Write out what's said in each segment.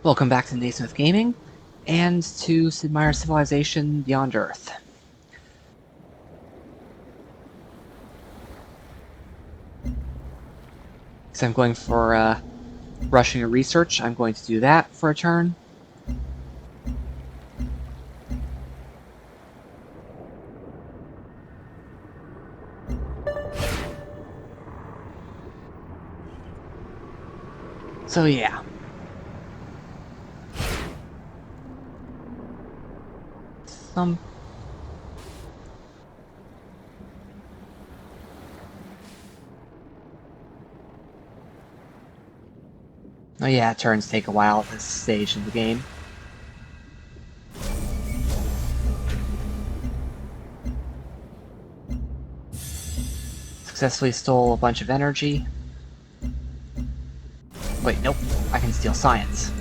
Welcome back to Naysmith Gaming, and to Sid Meier's Civilization Beyond Earth. So I'm going for rushing a research. I'm going to do that for a turn. So yeah. Oh yeah, turns take a while at this stage of the game. Successfully stole a bunch of energy. Wait, nope. I can steal science.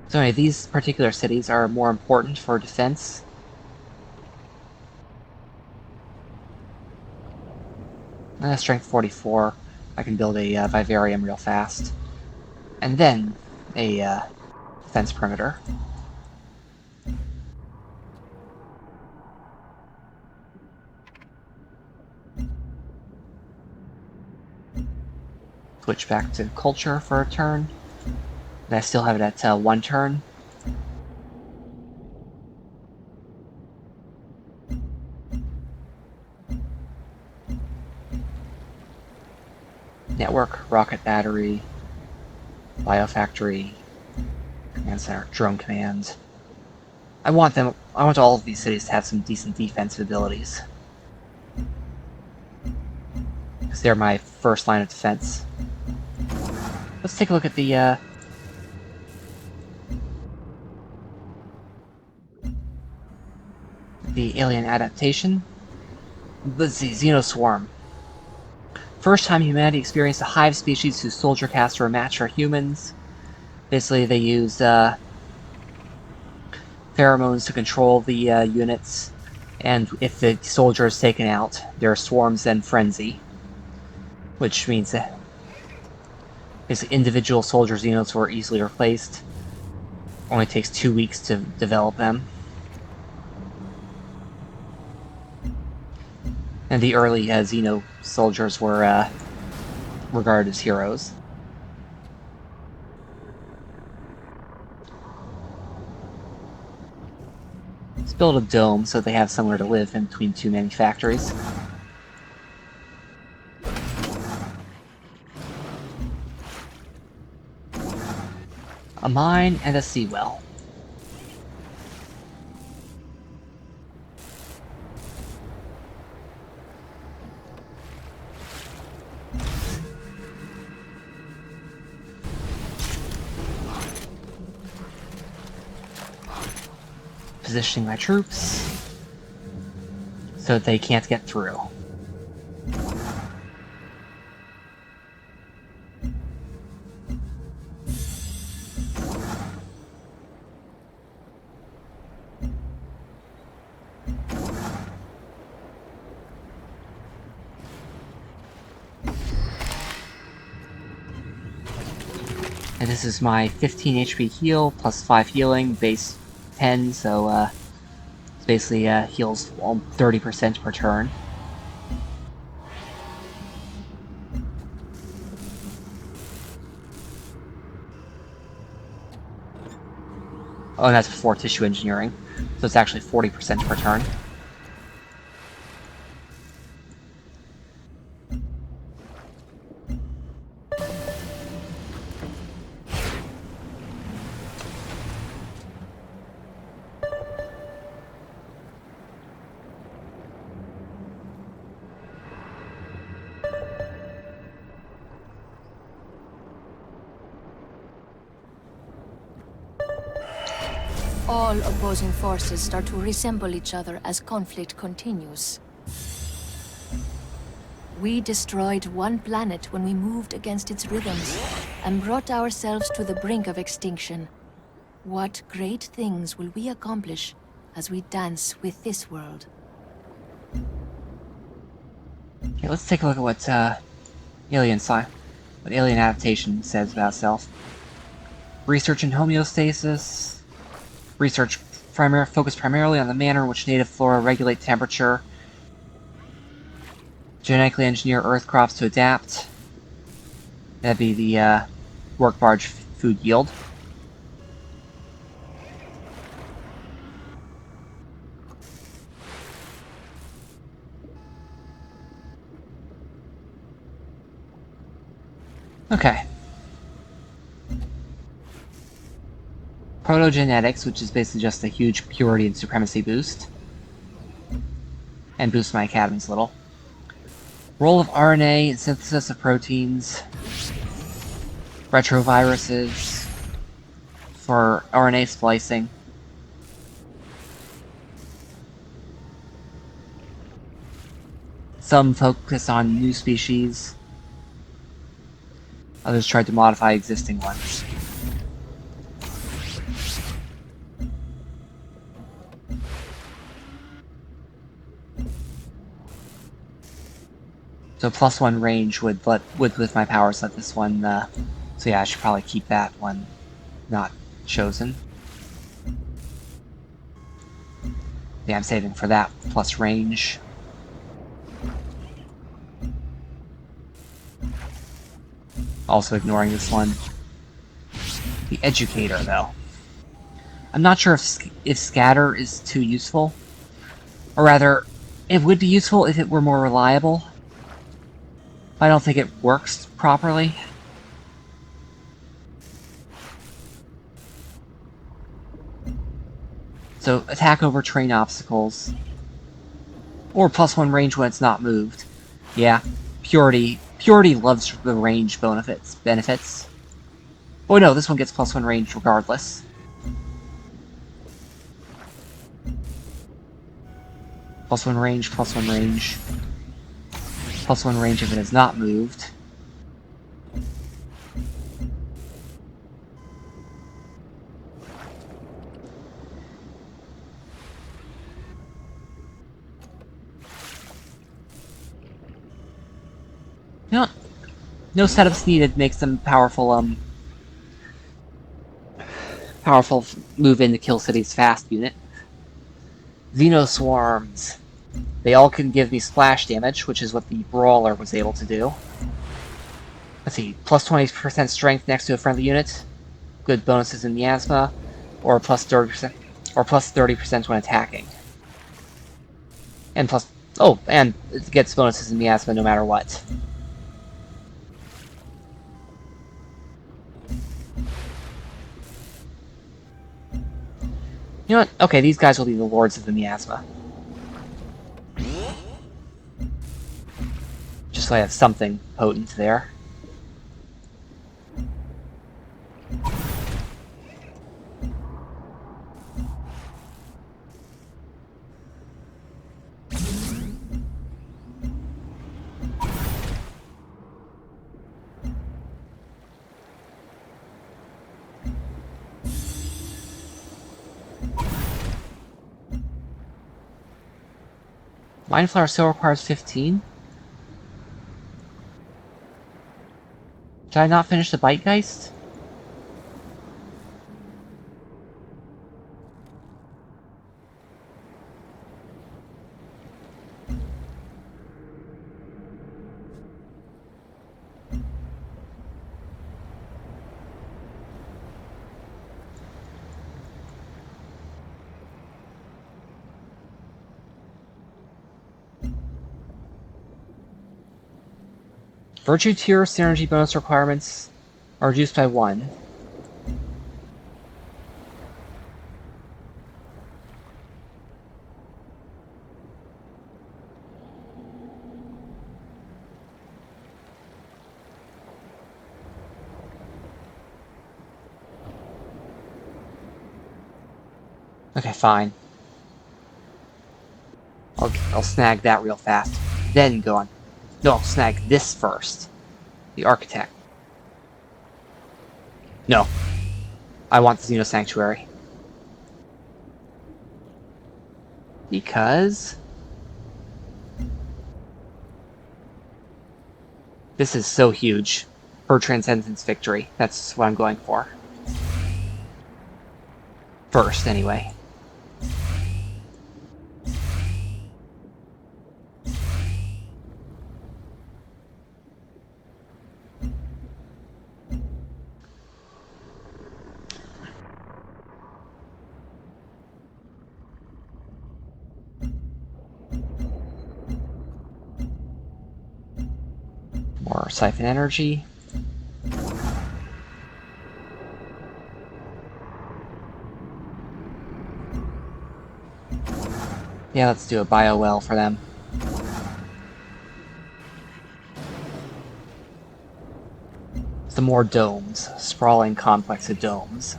So anyway, these particular cities are more important for defense. Strength 44. I can build a vivarium real fast. And then a defense perimeter. Switch back to culture for a turn. And I still have it at 1 turn. Network, rocket battery, biofactory, command center, drone command. I want all of these cities to have some decent defensive abilities. Because they're my first line of defense. Let's take a look at the alien adaptation. The Xenoswarm. First time humanity experienced a hive species whose soldier casts were a match for humans. Basically, they use pheromones to control the units, and if the soldier is taken out, their swarms then frenzy. Which means that individual soldier xenos were easily replaced. Only takes 2 weeks to develop them. And the early Xeno soldiers were regarded as heroes. Let's build a dome so they have somewhere to live in between 2 manufactories. A mine and a seawell. Positioning my troops so that they can't get through. And this is my 15 HP heal plus 5 healing, base 10, so it basically heals 30% per turn. Oh, and that's before tissue engineering, so it's actually 40% per turn. All opposing forces start to resemble each other as conflict continues. We destroyed one planet when we moved against its rhythms. and brought ourselves to the brink of extinction. What great things will we accomplish as we dance with this world? Okay, let's take a look at what Alien Adaptation says about itself. Research in homeostasis. Research focused primarily on the manner in which native flora regulate temperature. Genetically engineer Earth crops to adapt. That'd be the work barge food yield. Okay. Protogenetics, which is basically just a huge purity and supremacy boost. And boost my academy's a little. Role of RNA in synthesis of proteins. Retroviruses for RNA splicing. Some focus on new species. Others tried to modify existing ones. So +1 range would lift my powers, let this one, so yeah, I should probably keep that one not chosen. Yeah, I'm saving for that plus range. Also ignoring this one. The Educator, though. I'm not sure if Scatter is too useful. Or rather, it would be useful if it were more reliable. I don't think it works properly. So, attack over terrain obstacles. Or +1 range when it's not moved. Yeah, Purity loves the range benefits. Oh no, this one gets +1 range regardless. +1 range, +1 range. +1 range if it is not moved. You know what? No setups needed makes them powerful, powerful move into kill cities fast unit. Xenoswarms. They all can give me splash damage, which is what the Brawler was able to do. Let's see, +20% strength next to a friendly unit. Good bonuses in miasma, or +30%, or +30% when attacking. And and it gets bonuses in miasma no matter what. You know what? Okay, these guys will be the Lords of the Miasma. Just so I have something potent there. Mindflower still requires 15? Did I not finish the Bitegeist? Virtue tier synergy bonus requirements are reduced by 1. Okay, fine. I'll snag that real fast. Then go on. No, I'll snag this first. The Architect. No. I want the Xeno Sanctuary. Because... this is so huge. For Transcendence victory. That's what I'm going for. First, anyway. More siphon energy. Yeah, let's do a bio well for them. Some more domes. Sprawling complex of domes.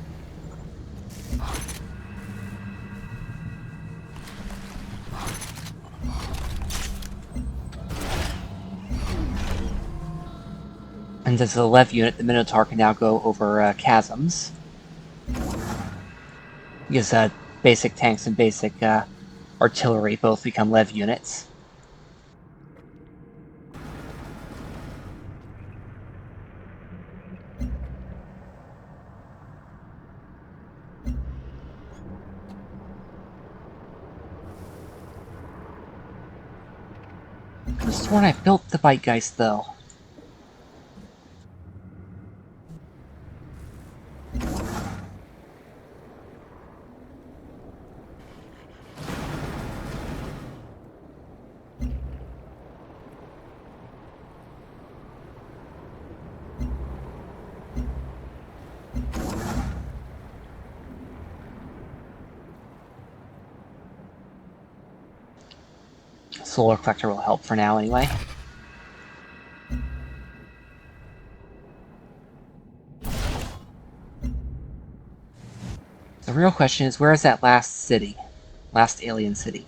And as a Lev unit, the Minotaur can now go over chasms. Because basic tanks and basic artillery both become Lev units. I could have sworn I built the Bitegeist, though. Solar Collector will help for now, anyway. The real question is, where is that last city? Last alien city?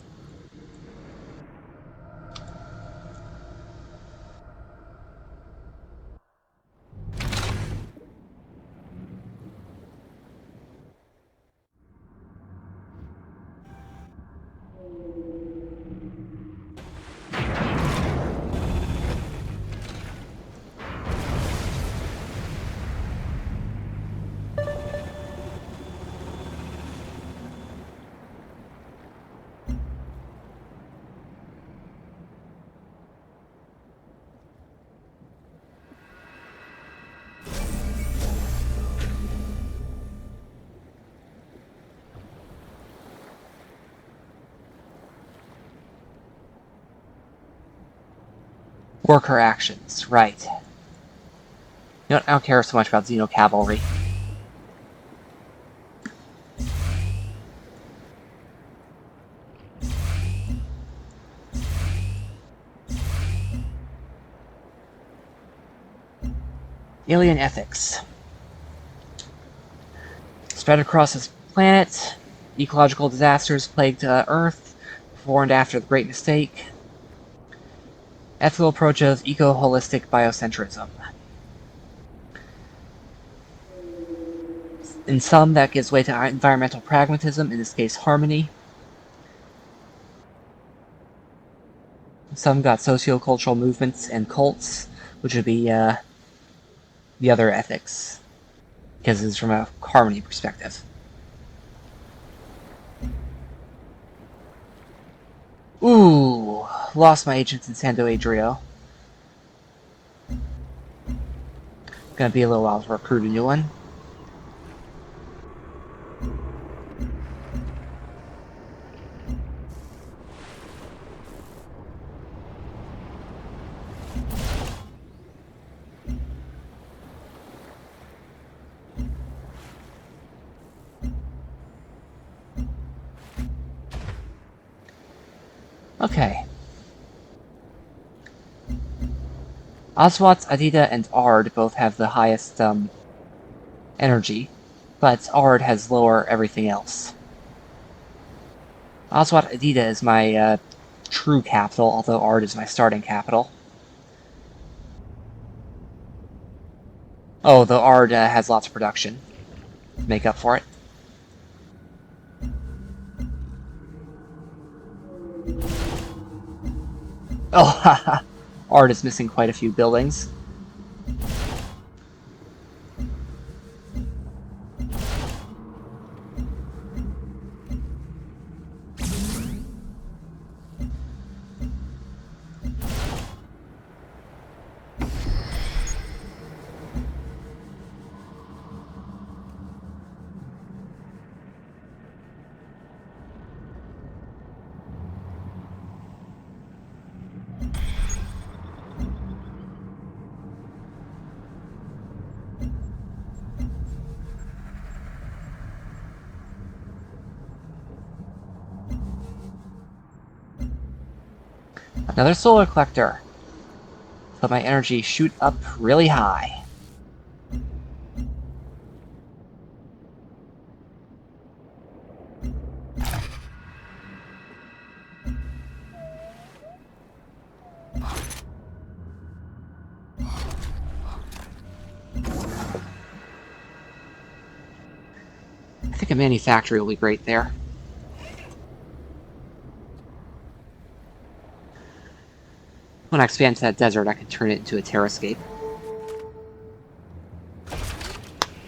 Worker actions, right. You know what, I don't care so much about Xeno Cavalry. Alien ethics. Spread across this planet, ecological disasters plagued Earth, before and after the Great Mistake. Ethical approach of eco-holistic biocentrism. In some, that gives way to environmental pragmatism, in this case, harmony. Some got socio-cultural movements and cults, which would be the other ethics, because it's from a harmony perspective. Ooh, lost my agents in Sando Adrio. Gonna be a little while to recruit a new one. Okay. Oswat, Adida, and Ard both have the highest energy, but Ard has lower everything else. Oswat Adida is my true capital, although Ard is my starting capital. Oh, the Ard has lots of production to make up for it. Oh, haha. Ard is missing quite a few buildings. Another solar collector. Let my energy shoot up really high. I think a manufactory will be great there. When I expand to that desert, I can turn it into a terrascape.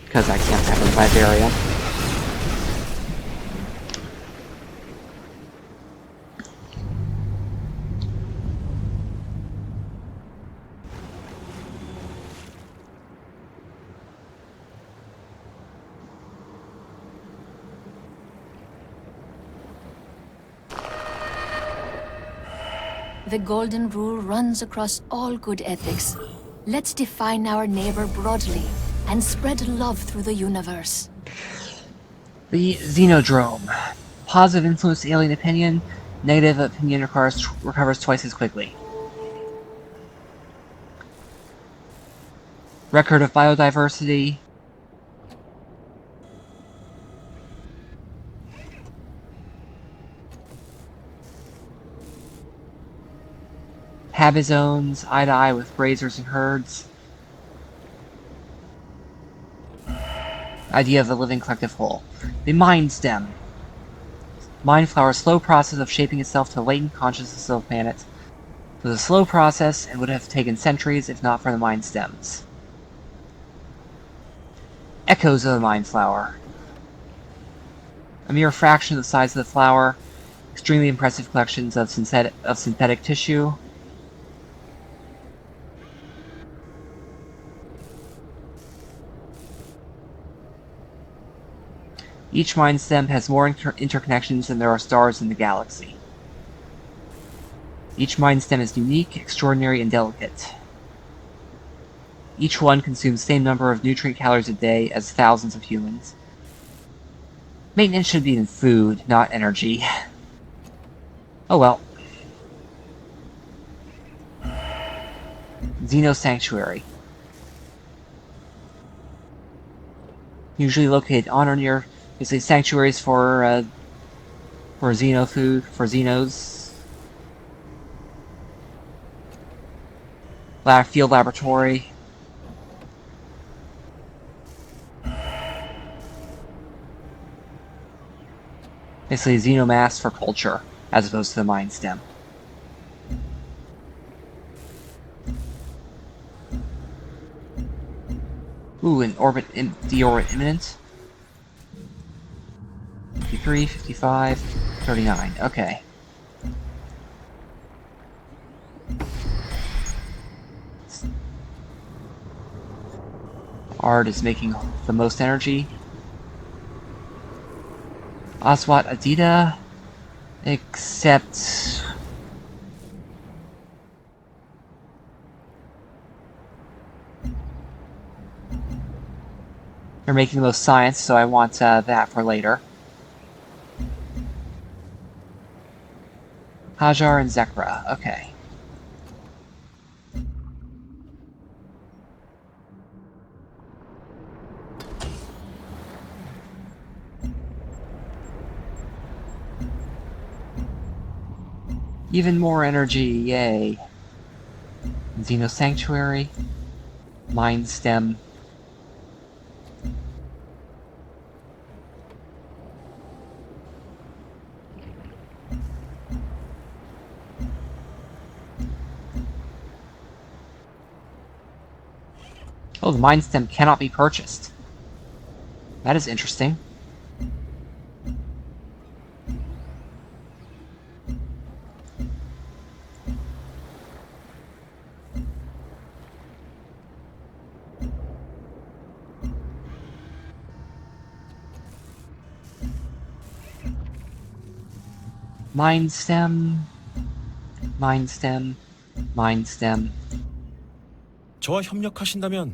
Because I can't have a vivarium. The golden rule runs across all good ethics. Let's define our neighbor broadly and spread love through the universe. The Xenodrome. Positive influence alien opinion. Negative opinion recovers twice as quickly. Record of biodiversity. Habit zones, eye to eye with grazers and herds. Idea of the living collective whole. The Mind Stem. Mind Flower's slow process of shaping itself to latent consciousness of the planet. It was a slow process and would have taken centuries if not for the Mind Stems. Echoes of the Mind Flower. A mere fraction of the size of the flower. Extremely impressive collections of synthetic tissue. Each mind stem has more interconnections than there are stars in the galaxy. Each mind stem is unique, extraordinary, and delicate. Each one consumes the same number of nutrient calories a day as thousands of humans. Maintenance should be in food, not energy. Oh well. Xeno Sanctuary. Usually located on or near basically sanctuaries for Xeno food, for Xenos. Field laboratory. Basically Xenomass for culture, as opposed to the Mind Stem. Ooh, an orbit, deorbit imminent. 53, 55, 39. Okay. Ard is making the most energy. Oswat Adida, except they're making the most science, so I want that for later. Hajar and Zekra, okay. Even more energy, yay. Xeno Sanctuary, Mind Stem, Oh, the Mind Stem cannot be purchased. That is interesting. Mind Stem... Mind Stem... Mind Stem... 저와 협력하신다면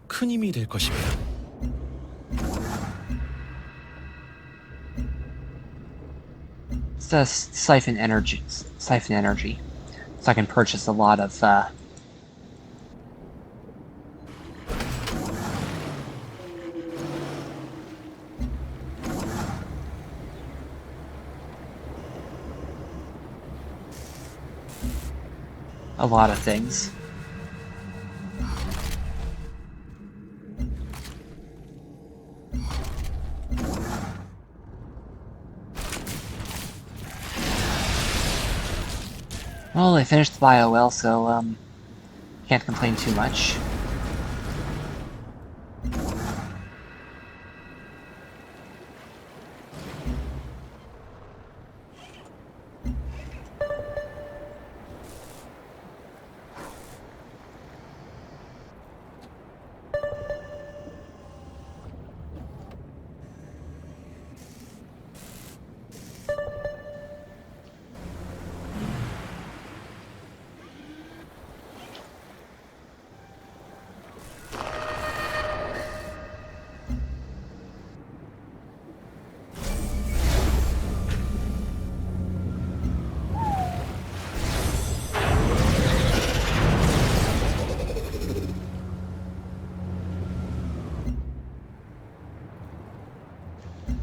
큰 힘이 될 것입니다. It's a siphon energy, so I can purchase a lot of things. Well, I finished the bio well, so can't complain too much.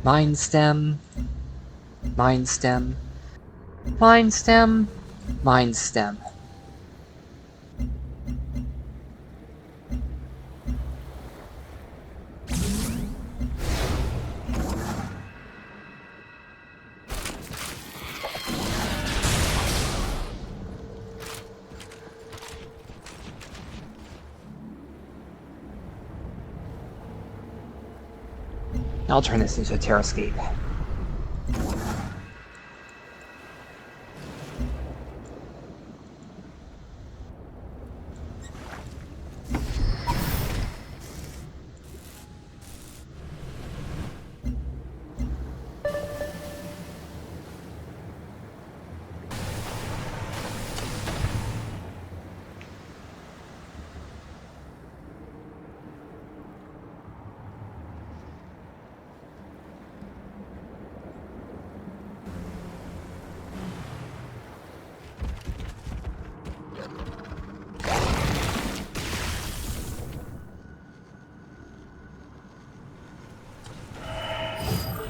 Mind Stem... Mind Stem... Mind Stem... Mind Stem... I'll turn this into a terrascape.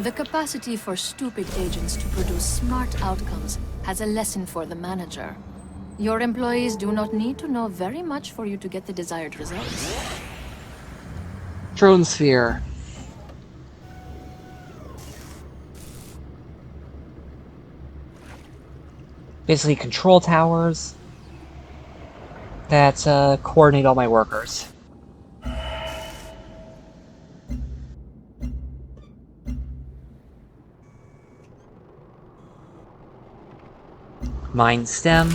The capacity for stupid agents to produce smart outcomes has a lesson for the manager. Your employees do not need to know very much for you to get the desired results. Drone Sphere. Basically control towers that coordinate all my workers. Mind Stem.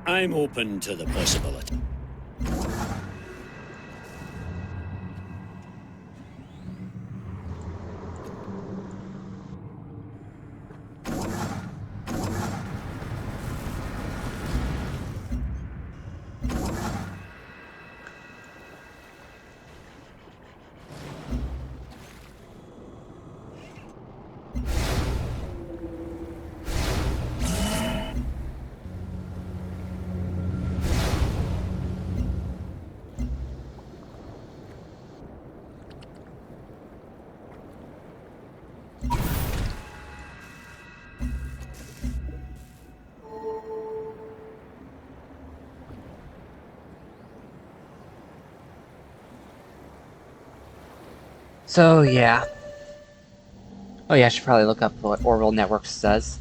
I'm open to the possibility. So, yeah. Oh yeah, I should probably look up what orbital networks does.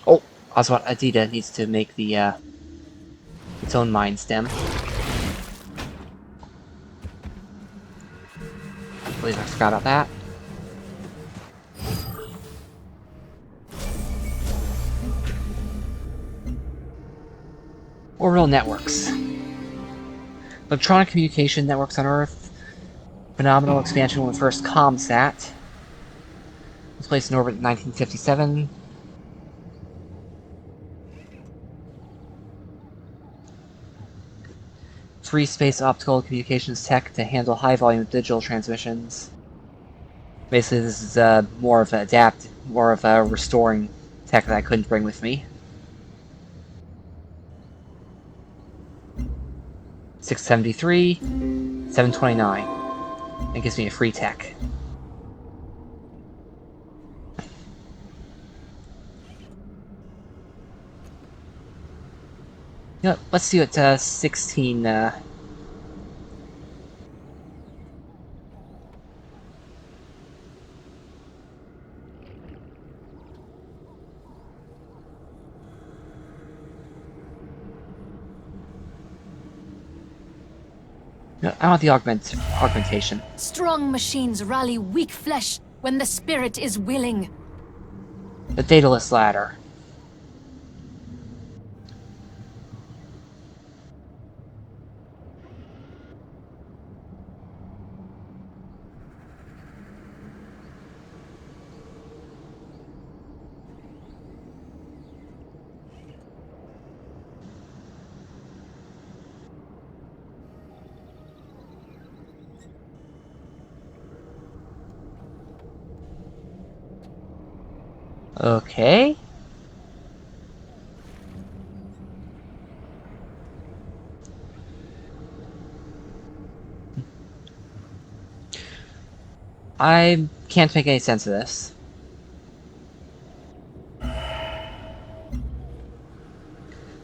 Oh, also Adida needs to make the, its own mind stem. I believe I forgot about that. Orbital networks. Electronic communication networks on Earth. Phenomenal expansion when the first ComSat was placed in orbit in 1957. Free space optical communications tech to handle high volume digital transmissions. Basically, this is more of a restoring tech that I couldn't bring with me. 673, 729. That gives me a free tech. You know, let's see what 16. No, I want the augmentation. Strong machines rally weak flesh when the spirit is willing. The Daedalus ladder. Okay. I can't make any sense of this.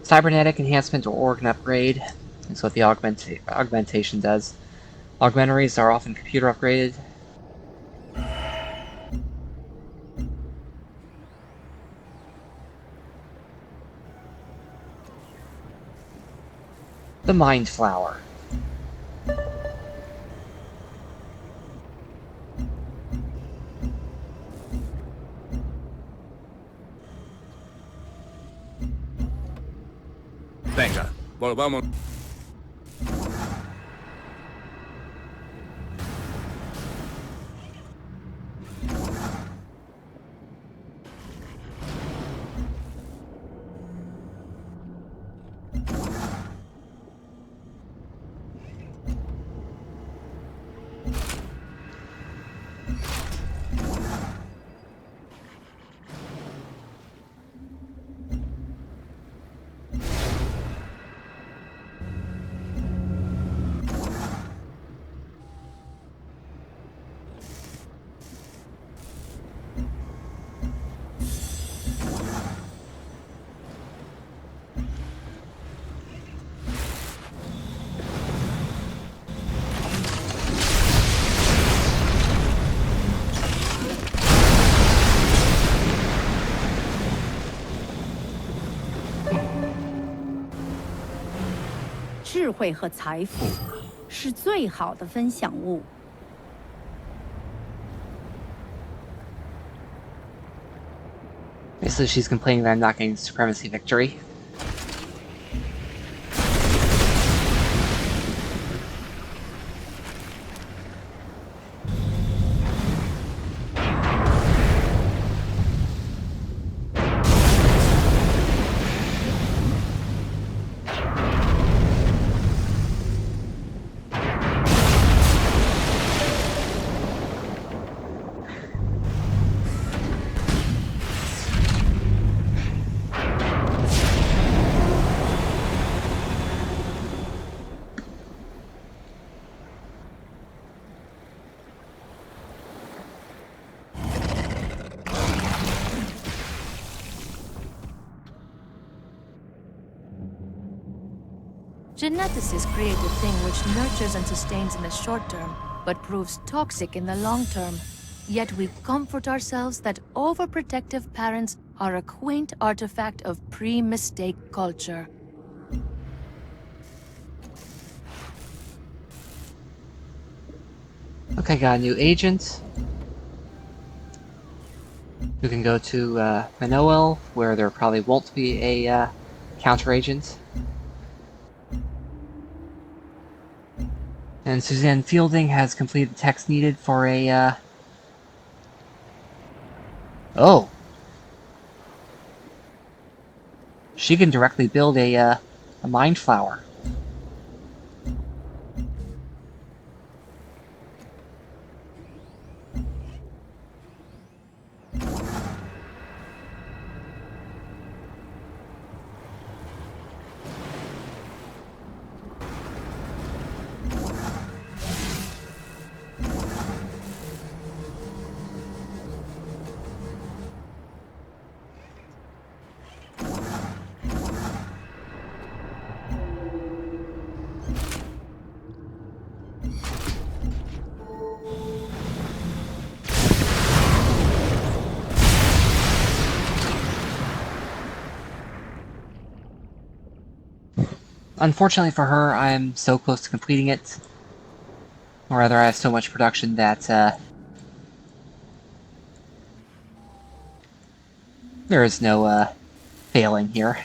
Cybernetic enhancement or organ upgrade is what the augmentation does. Augmentaries are often computer upgraded. The Mind Flower. Venga, volvamos.智慧和财富是最好的分享物。Basically, she's complaining that I'm not getting supremacy victory. Geneticists create a thing which nurtures and sustains in the short term, but proves toxic in the long term. Yet we comfort ourselves that overprotective parents are a quaint artifact of pre-mistake culture. Okay, got a new agent. We can go to Manoel, where there probably won't be a counter-agent. And Suzanne Fielding has completed the text needed for a... Oh! She can directly build a mind flower. Unfortunately for her, I'm so close to completing it. Or rather, I have so much production that there is no failing here.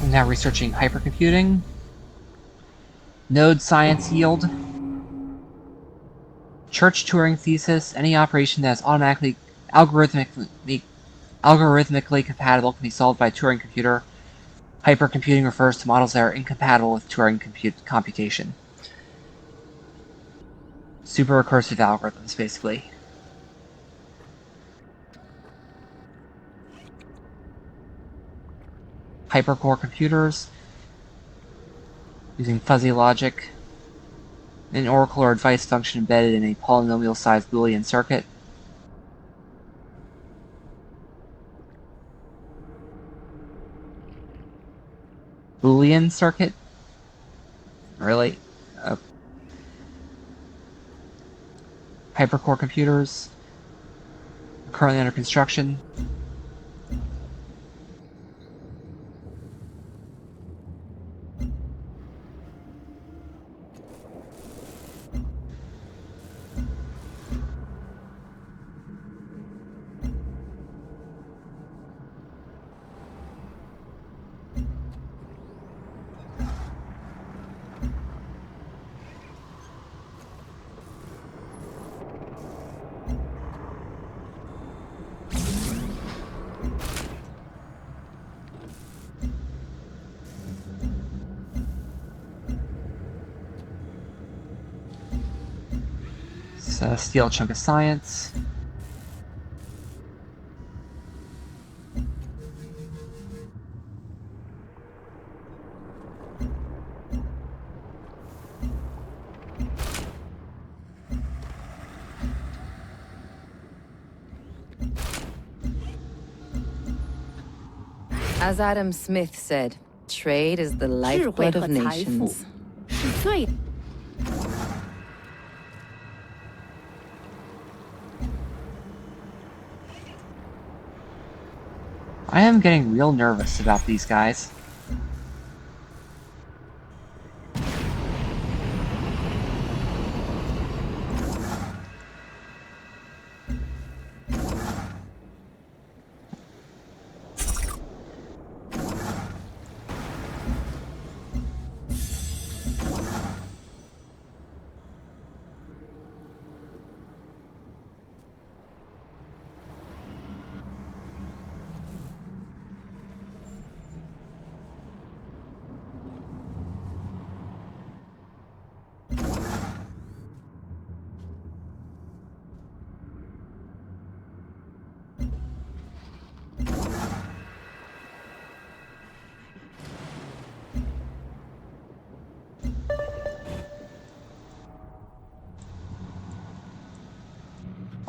I'm now researching hypercomputing. Node science yield. Church Turing thesis. Any operation that is automatically algorithmically compatible can be solved by a Turing computer. Hypercomputing refers to models that are incompatible with Turing computation. Super recursive algorithms, basically. Hypercore computers. Using fuzzy logic. An oracle or advice function embedded in a polynomial-sized Boolean circuit. Boolean circuit? Really? Hypercore computers. Currently under construction. It's a steel chunk of science. As Adam Smith said, trade is the 智慧 lifeblood 和 of 财富 nations. 是最 I am getting real nervous about these guys.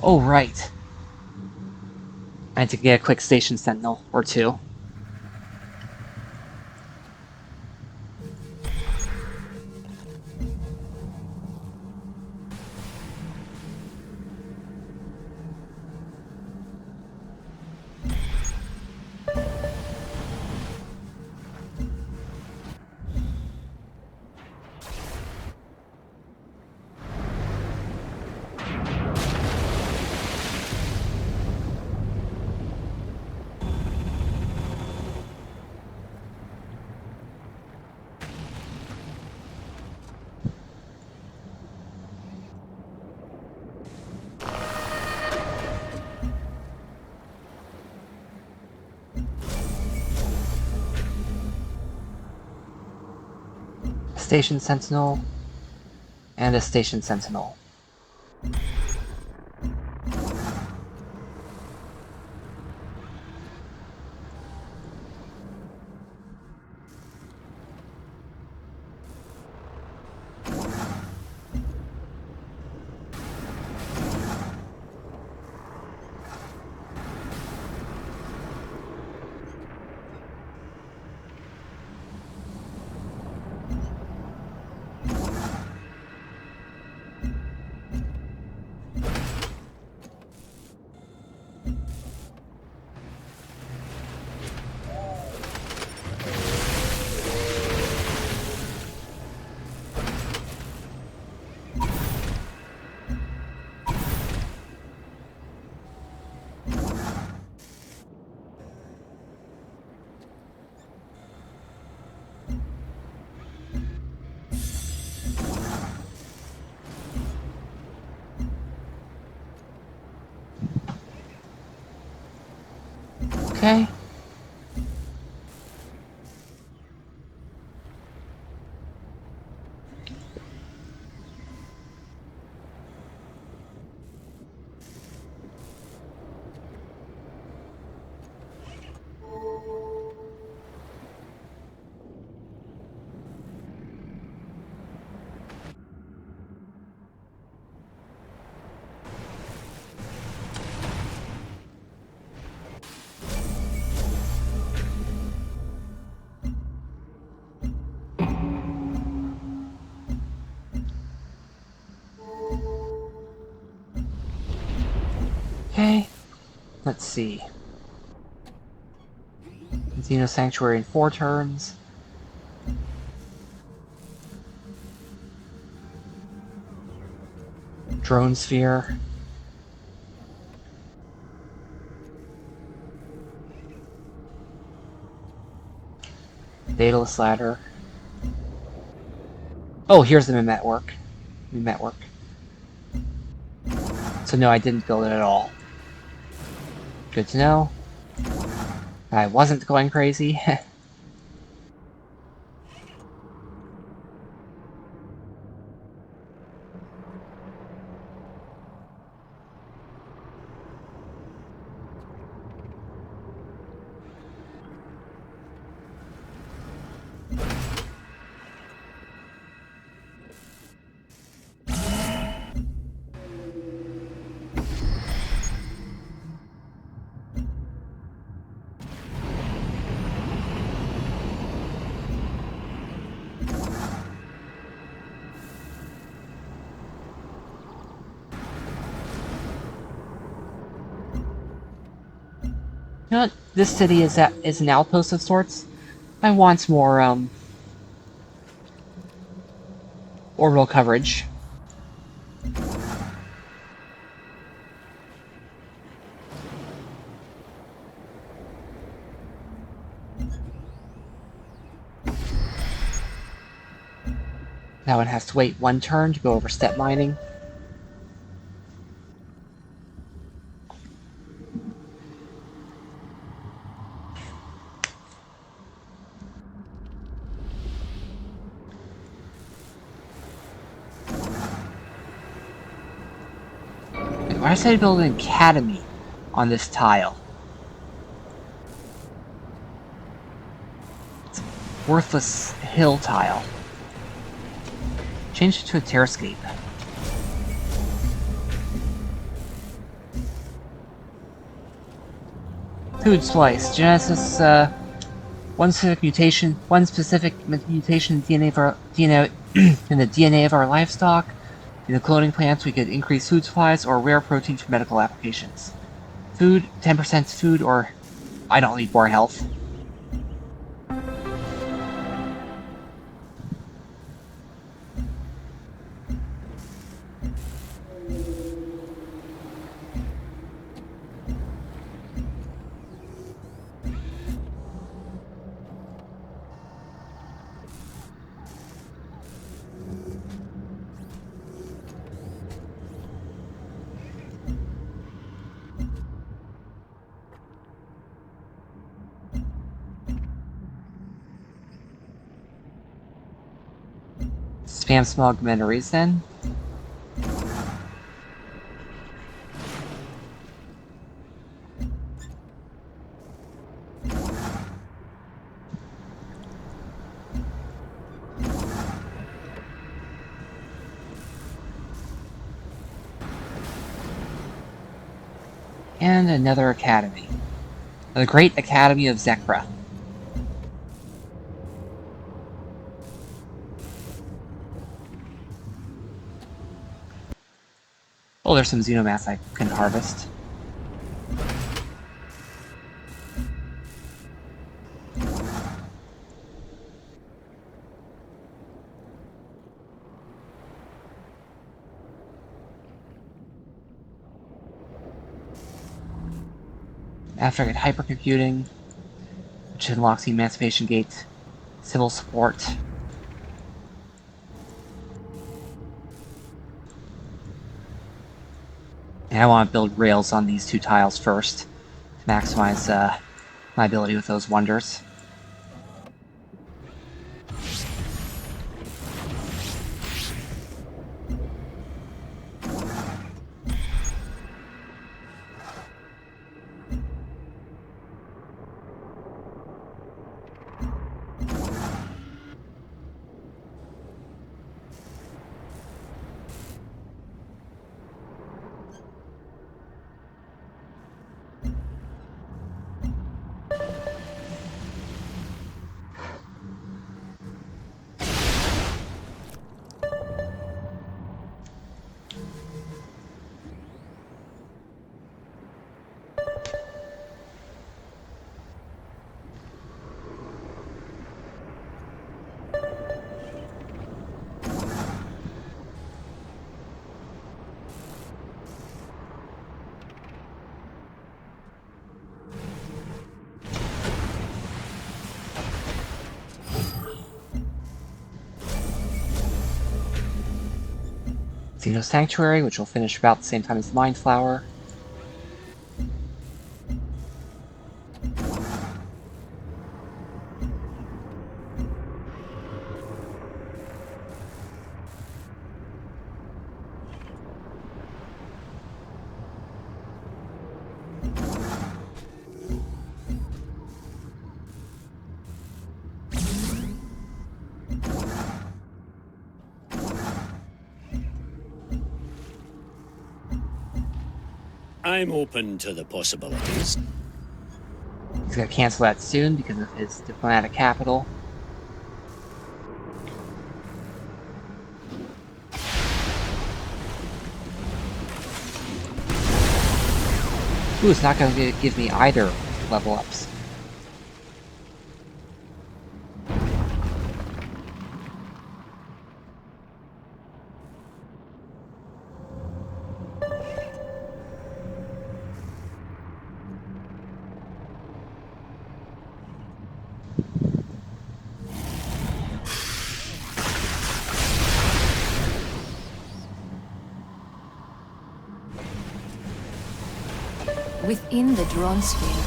Oh, right. I had to get a quick station sentinel or two. Station sentinel and a station sentinel. Okay. Okay. Let's see. Xeno Sanctuary in 4 turns. Drone Sphere. Daedalus Ladder. Oh, here's the Mimet work. So no, I didn't build it at all. Good to know. I wasn't going crazy. You know what? This city is an outpost of sorts. I want more orbital coverage. That one has to wait 1 turn to go over step mining. Why did I build an academy on this tile? It's a worthless hill tile. Change it to a terrascape. Food splice. Genesis, one specific mutation in DNA of our DNA in the DNA of our livestock. In the cloning plants, we could increase food supplies or rare protein for medical applications. Food, 10% food, or I don't need more health. Spam some augmentaries then. And another academy. The Great Academy of Zekra. Oh, there's some xenomass I can harvest. After I get hypercomputing, which unlocks the Emancipation Gate, civil support. And I want to build rails on these two tiles first, to maximize my ability with those wonders. Xeno Sanctuary, which will finish about the same time as Mind Flower. I'm open to the possibilities. He's gonna cancel that soon because of his diplomatic capital. Ooh, it's not gonna give me either level ups. Within the drone sphere,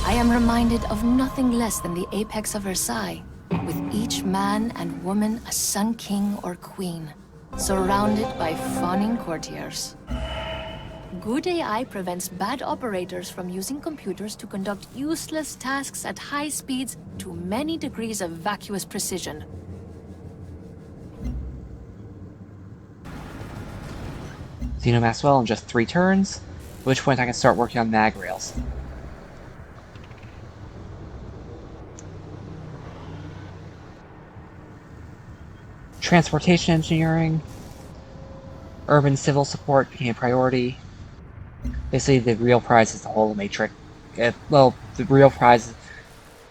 I am reminded of nothing less than the apex of Versailles, with each man and woman a sun king or queen, surrounded by fawning courtiers. Good AI prevents bad operators from using computers to conduct useless tasks at high speeds to many degrees of vacuous precision. Xenomass well in just 3 turns, at which point I can start working on mag rails. Transportation engineering. Urban civil support became a priority. Basically, the real prize is the whole matrix. Well, the real prize...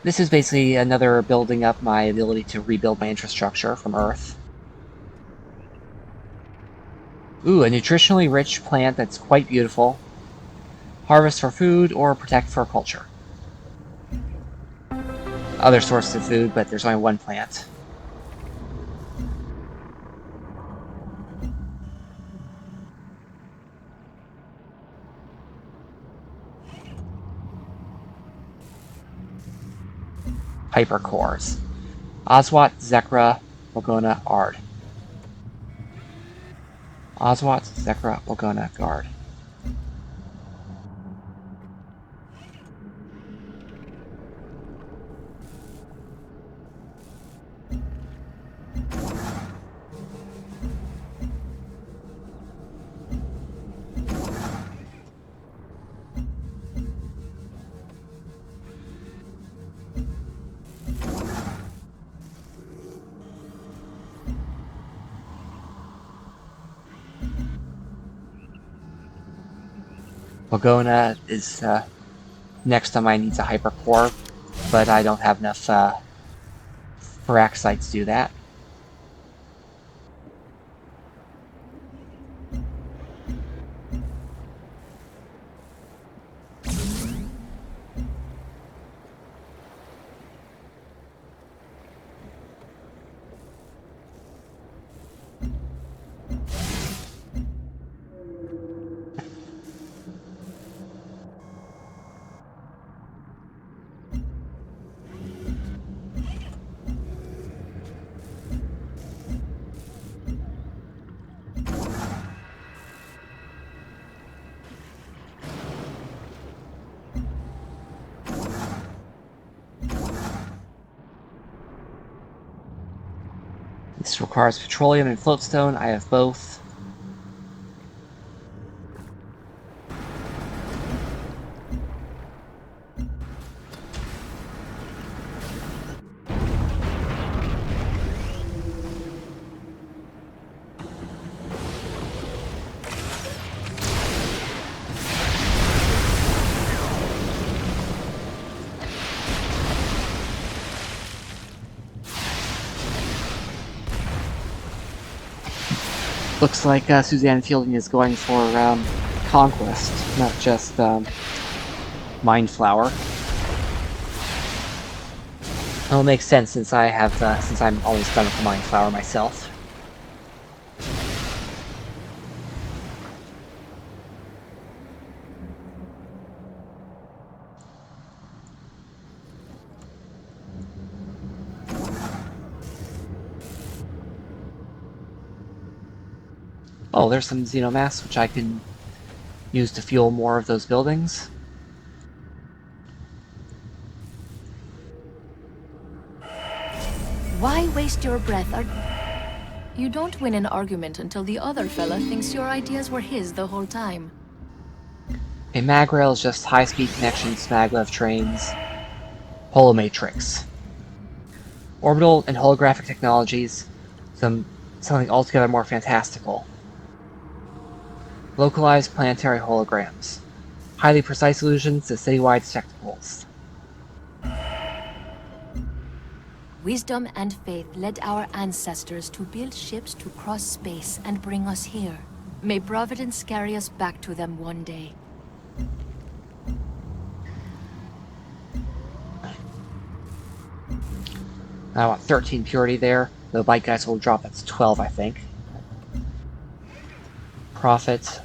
This is basically another building up my ability to rebuild my infrastructure from Earth. Ooh, a nutritionally rich plant that's quite beautiful. Harvest for food or protect for culture. Other sources of food, but there's only one plant. Hypercores. Oswat, Zekra, Lagona, Ard. Oswat, Zekra, Lagona, Guard. Lagona is next on my needs a hypercore, but I don't have enough Paraxite to do that. This requires petroleum and floatstone. I have both. Looks like Suzanne Fielding is going for conquest, not just mind flower. It'll make sense since I have since I'm always done with the mind flower myself. Oh, there's some xenomass, which I can use to fuel more of those buildings. Why waste your breath? You don't win an argument until the other fella thinks your ideas were his the whole time. A mag rail is just high-speed connections, maglev trains, holomatrix. Orbital and holographic technologies, something altogether more fantastical. Localized planetary holograms. Highly precise illusions to citywide spectacles. Wisdom and faith led our ancestors to build ships to cross space and bring us here. May Providence carry us back to them one day. I want 13 purity there. The bite guys will drop at 12, I think. Profit.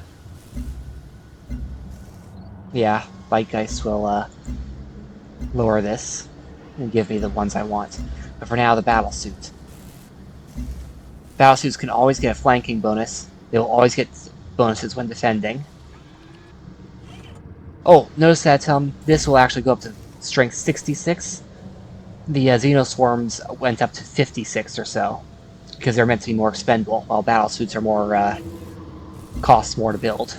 Yeah, bite guys will lower this and give me the ones I want. But for now, the battle suit. Battle suits can always get a flanking bonus. They will always get bonuses when defending. Oh, notice that this will actually go up to strength 66. The Xenoswarms went up to 56 or so, because they're meant to be more expendable, while battle suits are more, cost more to build.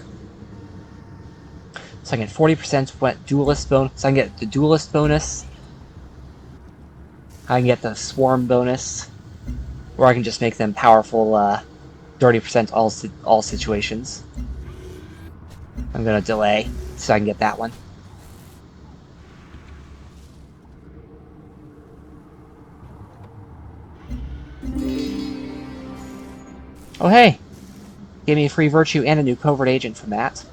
So I get 40% duelist bonus, so I can get the duelist bonus, I can get the swarm bonus, Or I can just make them powerful 30% all situations. I'm gonna delay so I can get that one. Oh hey! Gave me a free virtue and a new covert agent from that.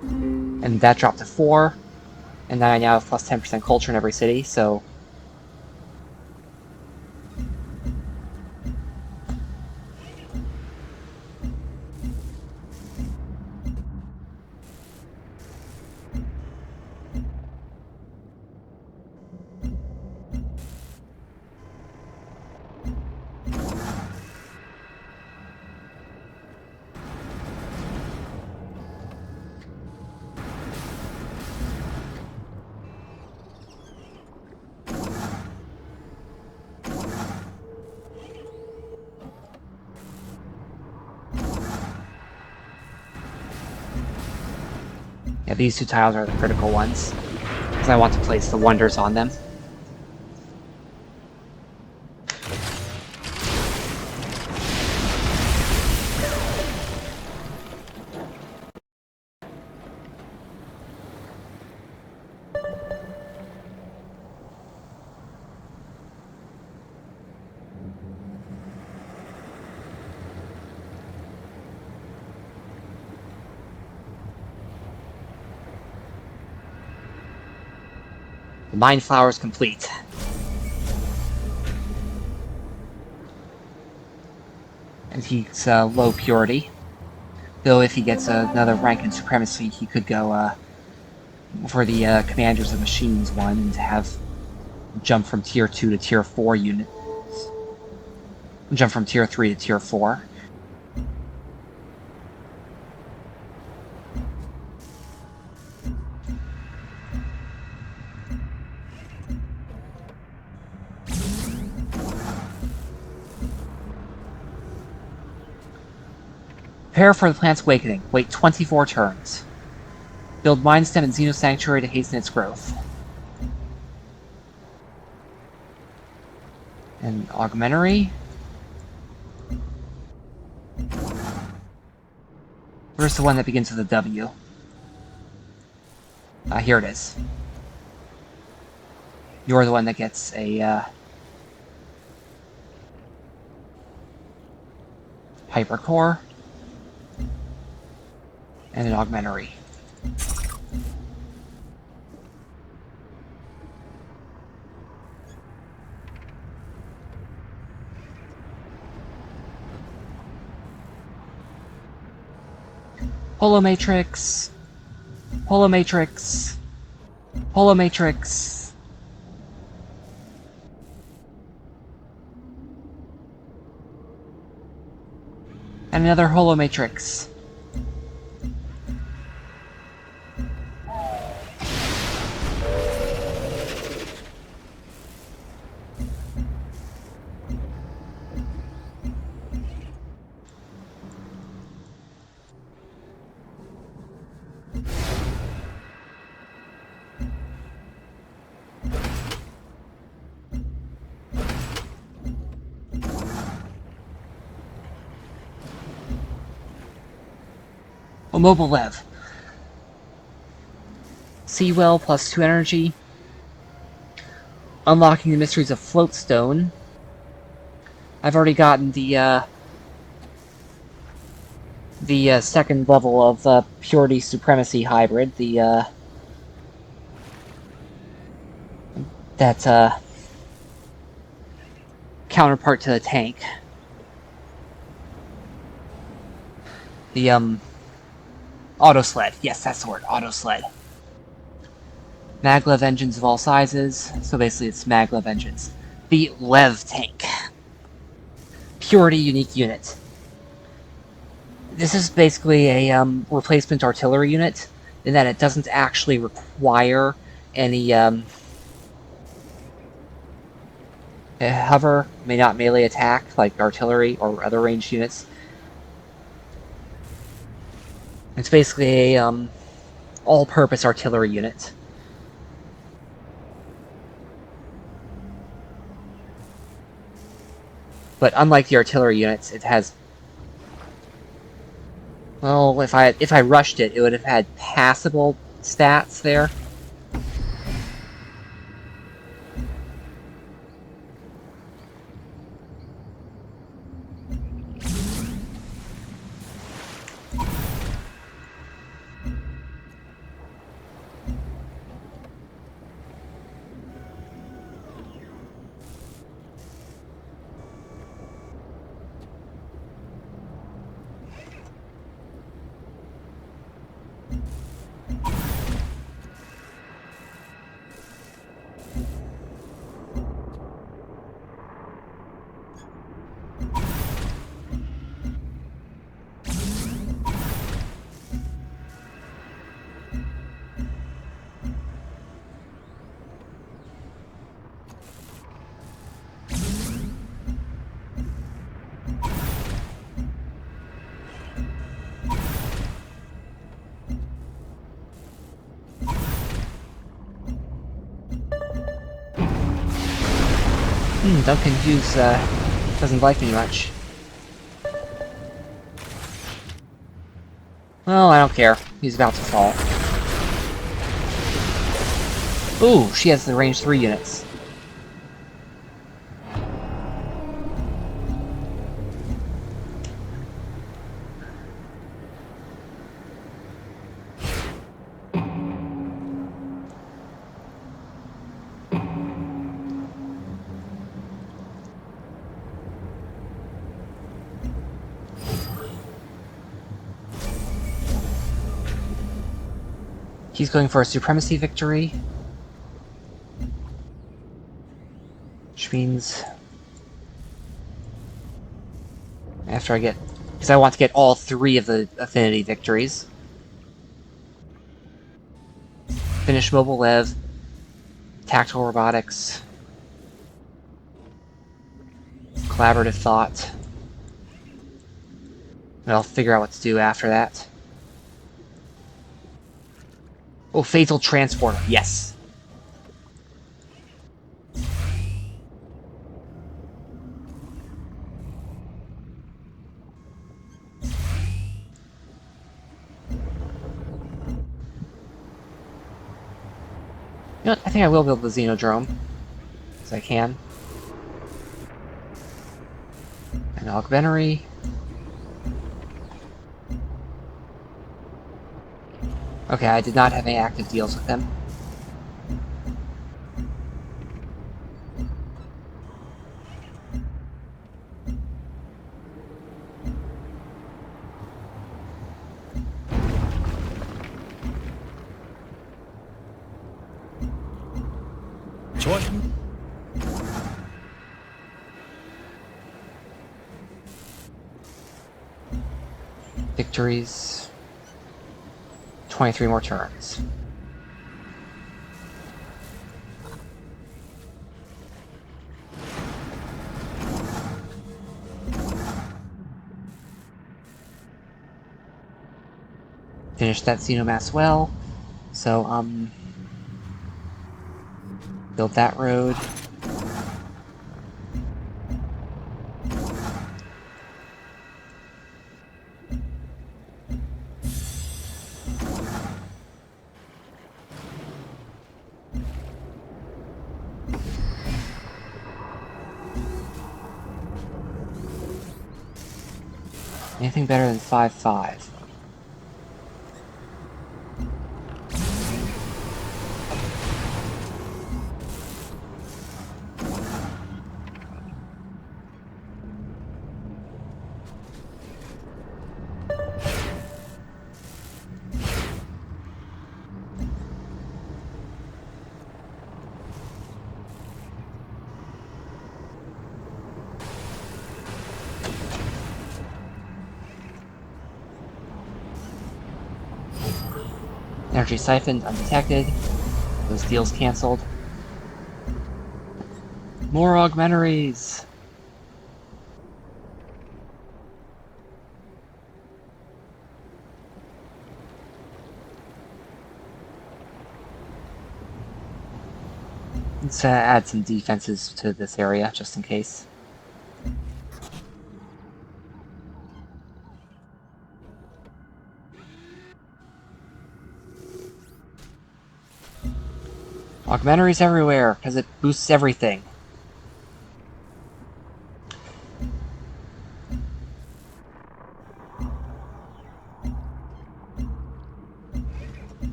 And that dropped to 4. And then I now have plus 10% culture in every city, so... Yeah, these 2 tiles are the critical ones, because I want to place the wonders on them. The Mind Flower is complete. And he's low purity. Though if he gets another rank in Supremacy, he could go for the Commanders of Machines one and have jump from Tier 2 to Tier 4 units. Jump from Tier 3 to Tier 4. Prepare for the Plant's Awakening. Wait 24 turns. Build Mind Stem and Xeno Sanctuary to hasten its growth. And Augmentary. Where's the one that begins with a W? Here it is. You're the one that gets a Hypercore and an Augmentary. Holomatrix, Holomatrix, Holomatrix. And another Holomatrix. Oh, Mobile Lev. Seawell plus 2 energy. Unlocking the mysteries of Floatstone. I've already gotten the second level of Purity Supremacy Hybrid. That counterpart to the tank. The Auto Sled. Yes, that's the word. Auto Sled. Maglev engines of all sizes. So basically it's Maglev engines. The Lev tank. Purity unique unit. This is basically a replacement artillery unit in that it doesn't actually require any hover, may not melee attack like artillery or other ranged units. It's basically a all-purpose artillery unit. But unlike the artillery units, it has... Well, if I rushed it, it would have had passable stats there. Duncan Hughes doesn't like me much. Well, I don't care. He's about to fall. Ooh, she has the range 3 units. He's going for a supremacy victory. Which means... after I get... because I want to get all 3 of the affinity victories. Finish Mobile Lev. Tactical Robotics. Collaborative Thought. And I'll figure out what to do after that. Oh, Fatal Transporter. Yes. You know what? I think I will build the Xenodrome. As I can. An Augmenary. Okay, I did not have any active deals with them. 저와 Victories. 23 more turns. Finish that Xenomass well. So, build that road. Anything better than 5-5? Energy siphoned, undetected. Those deals cancelled. More augmentaries! Let's add some defenses to this area, just in case. Augmentaries everywhere, because it boosts everything.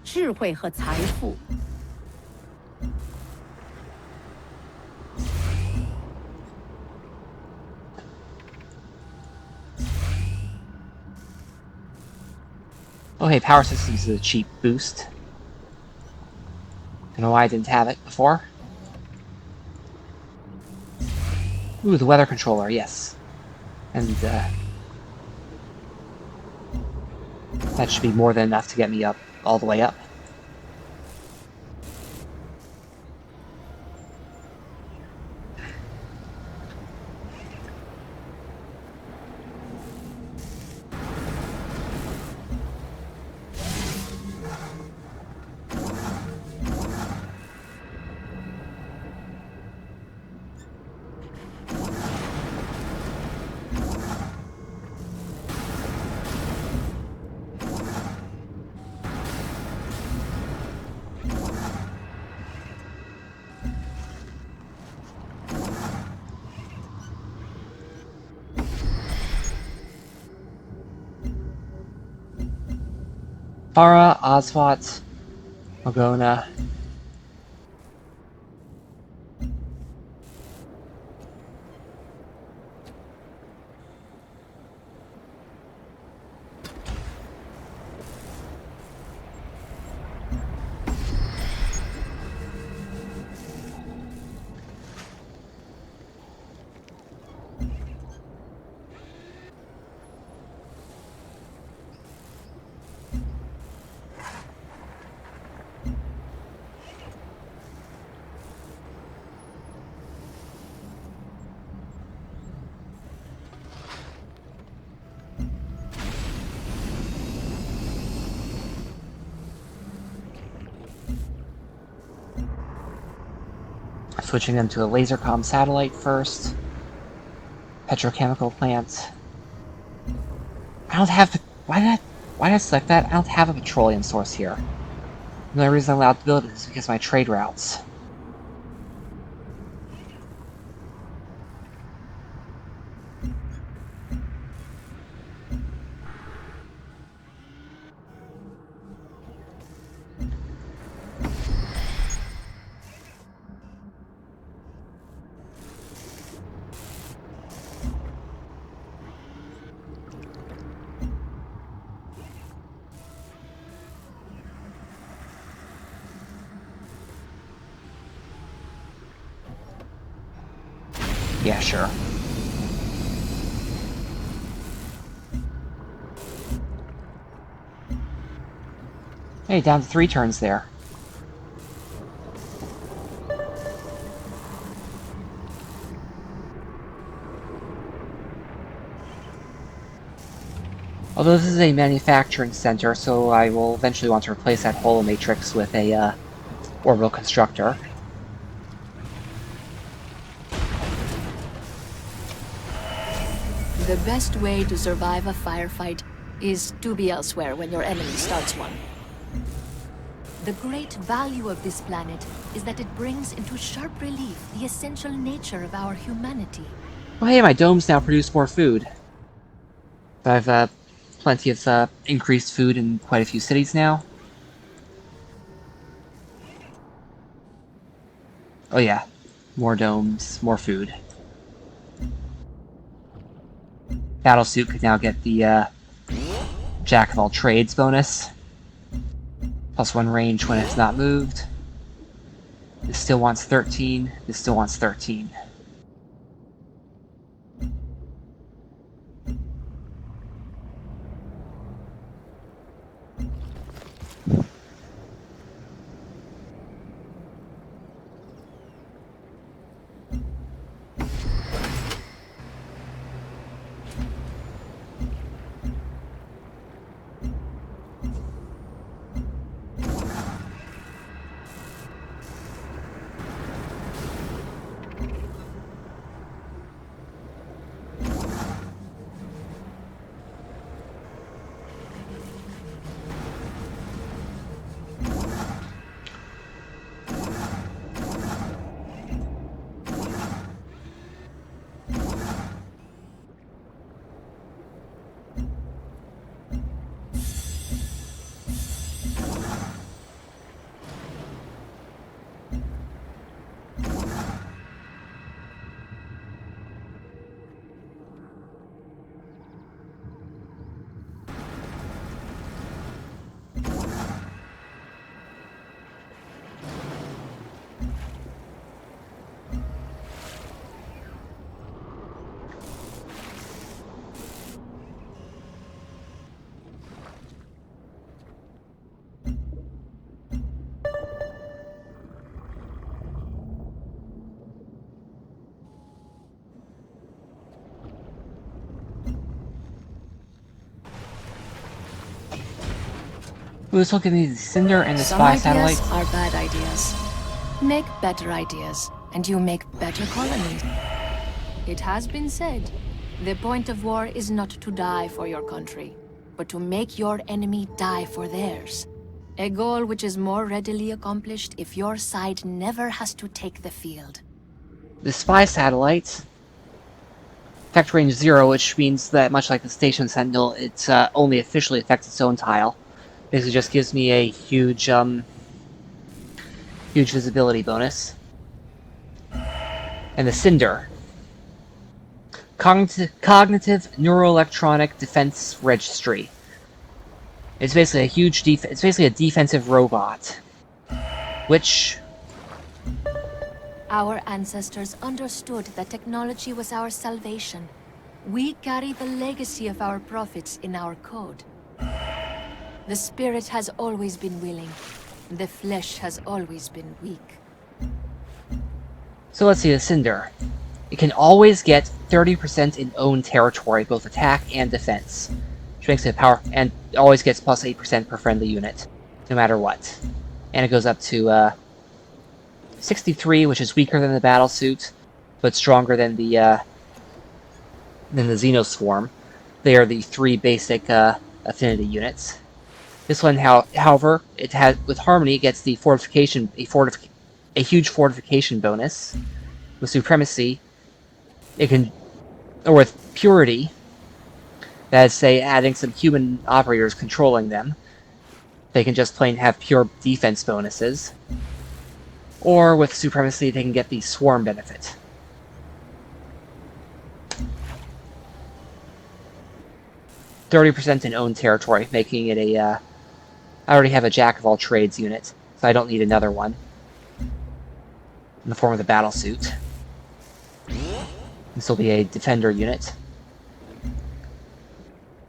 智慧和财富。 Oh hey, power systems is a cheap boost. Don't know why I didn't have it before. Ooh, the weather controller, yes. And that should be more than enough to get me up, all the way up. Farah, Oswat, Mogona. Switching them to a lasercom satellite first. Petrochemical plant. I don't have... Why did I select that? I don't have a petroleum source here. The only reason I'm allowed to build it is because of my trade routes. Yeah, sure. Hey, down to 3 turns there. Although this is a manufacturing center, so I will eventually want to replace that holomatrix with a orbital constructor. The best way to survive a firefight is to be elsewhere when your enemy starts one. The great value of this planet is that it brings into sharp relief the essential nature of our humanity. Well, hey, my domes now produce more food. I've plenty of increased food in quite a few cities now. Oh yeah, more domes, more food. Battlesuit could now get the Jack of all trades bonus. +1 range when it's not moved. This still wants 13. This still wants 13. This will give me the Cinder and the Some Spy ideas Satellites. are bad ideas. Make better ideas, and you make better colonies. It has been said, the point of war is not to die for your country, but to make your enemy die for theirs. A goal which is more readily accomplished if your side never has to take the field. The Spy Satellites. Effect range 0, which means that, much like the Station Sentinel, it only officially affects its own tile. Basically just gives me a huge, huge visibility bonus. And the Cinder. Cognitive Neuroelectronic Defense Registry. It's basically a huge it's basically a defensive robot. Which... Our ancestors understood that technology was our salvation. We carry the legacy of our prophets in our code. The spirit has always been willing. The flesh has always been weak. So let's see the Cinder. It can always get 30% in own territory, both attack and defense. Which makes it and always gets plus 8% per friendly unit, no matter what. And it goes up to 63, which is weaker than the Battlesuit, but stronger than the Xenoswarm. They are the 3 basic affinity units. This one, however, with Harmony, it gets the a huge fortification bonus. With Supremacy, or with Purity, that is, say, adding some human operators controlling them, they can just plain have pure defense bonuses. Or with Supremacy, they can get the Swarm benefit. %30 in own territory, making it a... I already have a Jack-of-all-trades unit, so I don't need another one. In the form of the Battlesuit. This will be a Defender unit.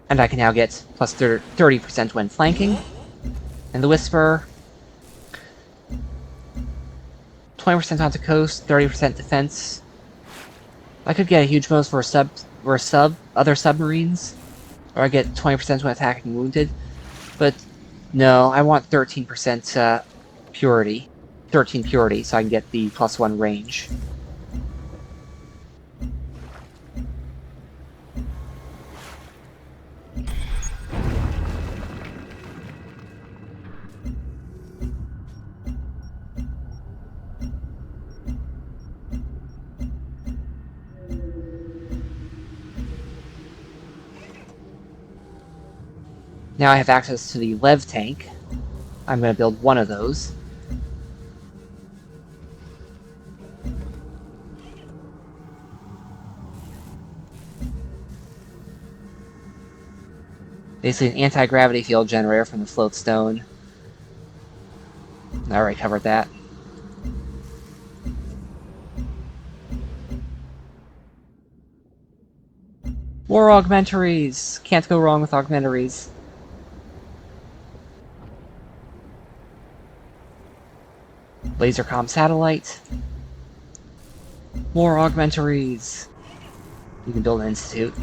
And I can now get plus 30% when flanking. And the Whisper... 20% onto coast, 30% defense. I could get a huge bonus for other submarines, or I get 20% when attacking wounded. But no, I want 13% purity, 13 purity, so I can get the +1 range. Now I have access to the Lev tank. I'm going to build one of those. Basically an anti-gravity field generator from the floatstone. I already covered that. More augmentaries! Can't go wrong with augmentaries. Lasercom satellite. More augmentaries. You can build an institute.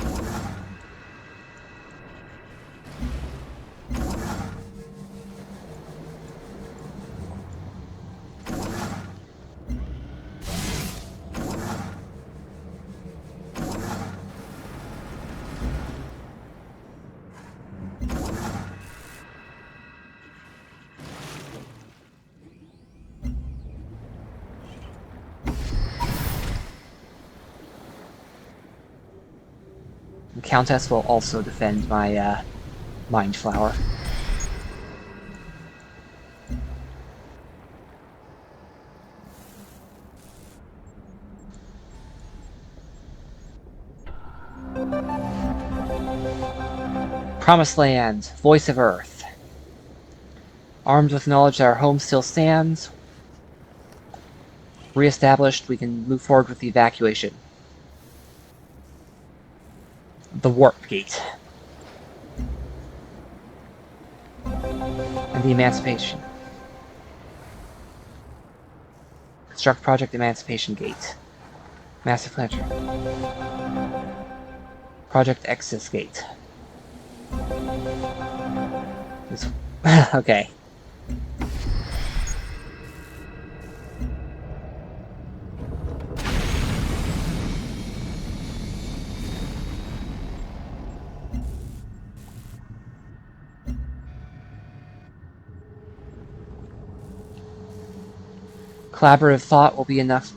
The Countess will also defend my Mind Flower. Promised Land, Voice of Earth. Armed with knowledge that our home still stands, re-established, we can move forward with the evacuation. The Warp Gate. And the Emancipation. Construct Project Emancipation Gate. Massive Planter. Project Exis Gate. Okay. Collaborative thought will be enough.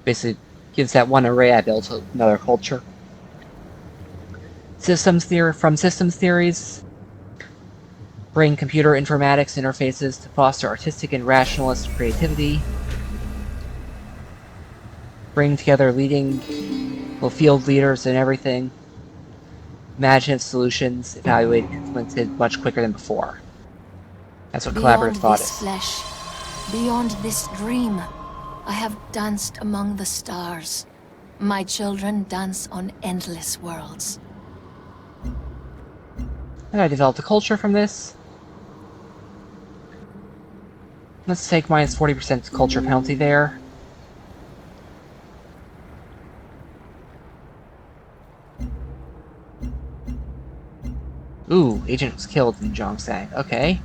Basically gives that one array I built another culture. From systems theories, bring computer informatics interfaces to foster artistic and rationalist creativity. Bring together leading field leaders and everything. Imaginative solutions evaluated and implemented much quicker than before. That's what collaborative thought is. Beyond this flesh, beyond this dream, I have danced among the stars. My children dance on endless worlds. And I developed a culture from this. Let's take minus 40% culture penalty there. Ooh, agent was killed in Zhongsang. Okay.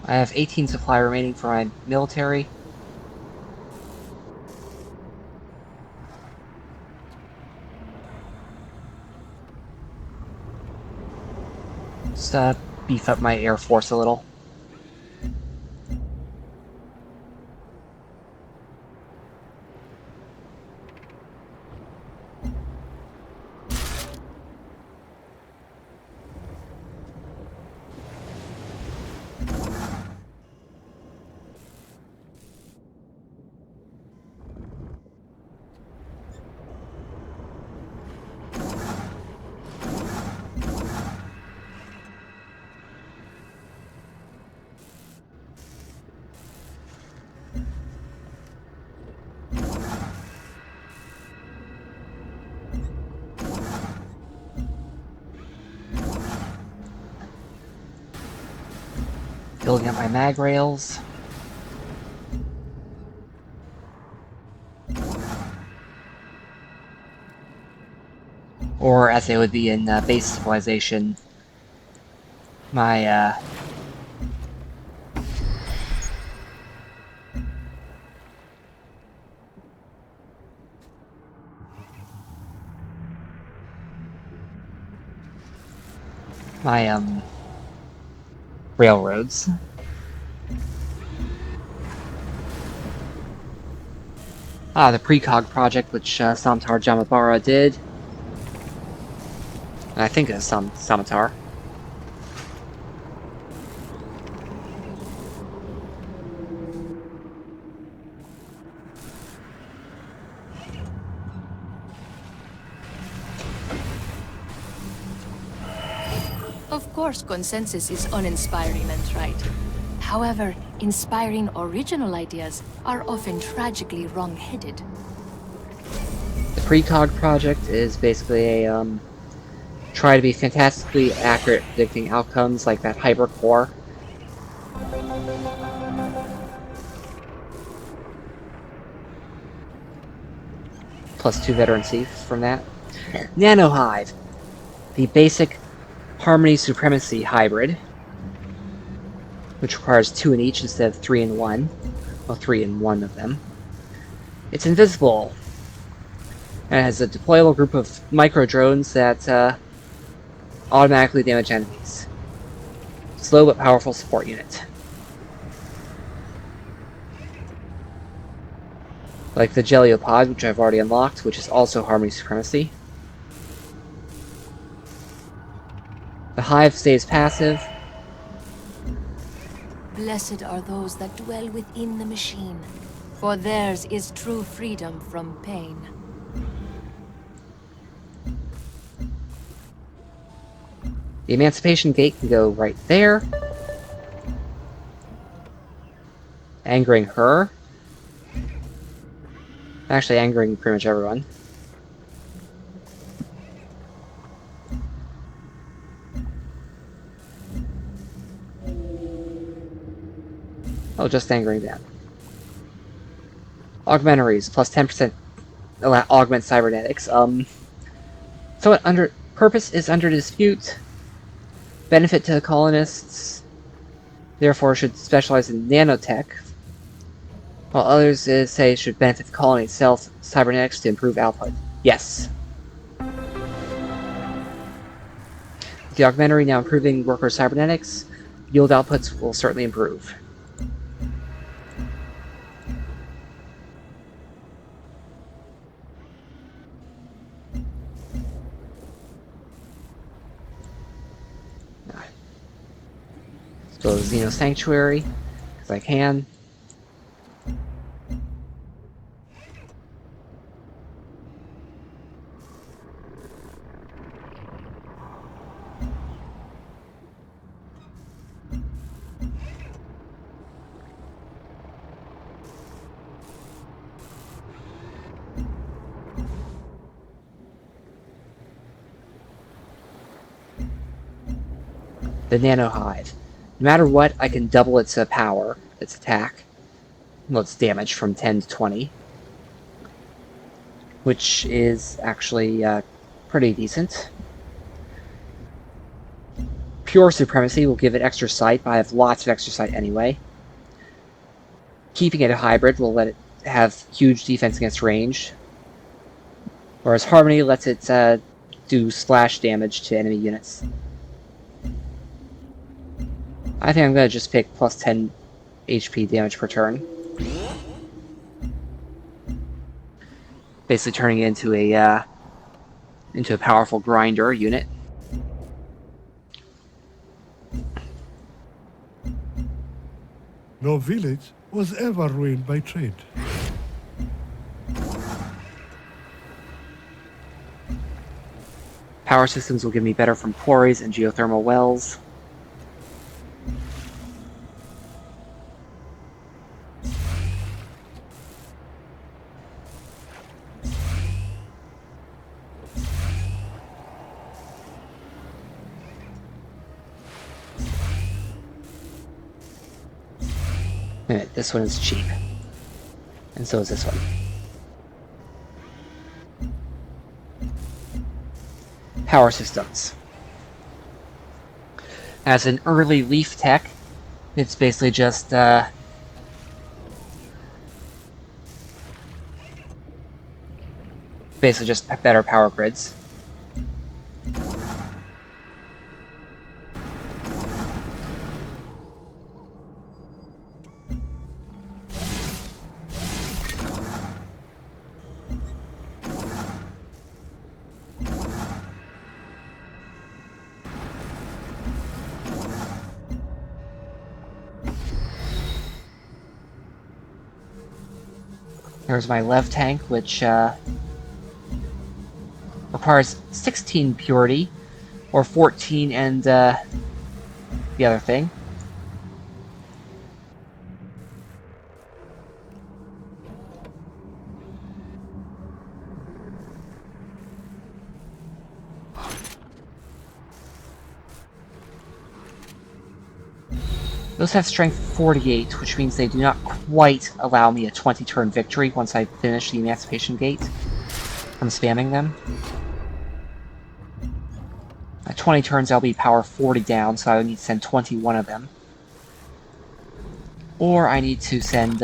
I have 18 supply remaining for my military. Just beef up my air force a little. Building up my mag rails. Or as they would be in base civilization, my railroads. The precog project, which Samtar Jamabara did. And I think it's Samatar. Of course, consensus is uninspiring and right. However, inspiring original ideas are often tragically wrong-headed. The precog project is basically a try to be fantastically accurate predicting outcomes like that hyper core. +2 veterancy from that. Nanohive, the basic Harmony Supremacy hybrid, which requires 2 in each instead of 3 in 1. Well, 3 in 1 of them. It's invisible, and it has a deployable group of micro drones that automatically damage enemies. Slow but powerful support unit. Like the Geliopod, which I've already unlocked, which is also Harmony Supremacy. The Hive stays passive. Blessed are those that dwell within the machine, for theirs is true freedom from pain. The Emancipation Gate can go right there. Angering her. Actually, angering pretty much everyone. Oh, just angering them. Augmentaries, plus 10% augment cybernetics. So what purpose is under dispute. Benefit to the colonists. Therefore should specialize in nanotech. While others say should benefit the colony itself, cybernetics to improve output. Yes. With the augmentary now improving worker cybernetics, yield outputs will certainly improve. Let's go to Xeno Sanctuary, because I can. The Nano Hive. No matter what, I can double its power, its attack. Well, its damage from 10 to 20. Which is actually pretty decent. Pure Supremacy will give it extra sight, but I have lots of extra sight anyway. Keeping it a hybrid will let it have huge defense against range. Whereas Harmony lets it do splash damage to enemy units. I think I'm going to just pick plus 10 HP damage per turn. Basically turning it into a powerful grinder unit. No village was ever ruined by trade. Power systems will give me better from quarries and geothermal wells. This one is cheap. And so is this one. Power systems. As an early Leaf tech, it's basically just better power grids. There's my Lev tank, which requires 16 purity, or 14 and the other thing. Those have strength 48, which means they do not quite allow me a 20-turn victory once I finish the Emancipation Gate from spamming them. At 20 turns, I'll be power 40 down, so I would need to send 21 of them. Or I need to send,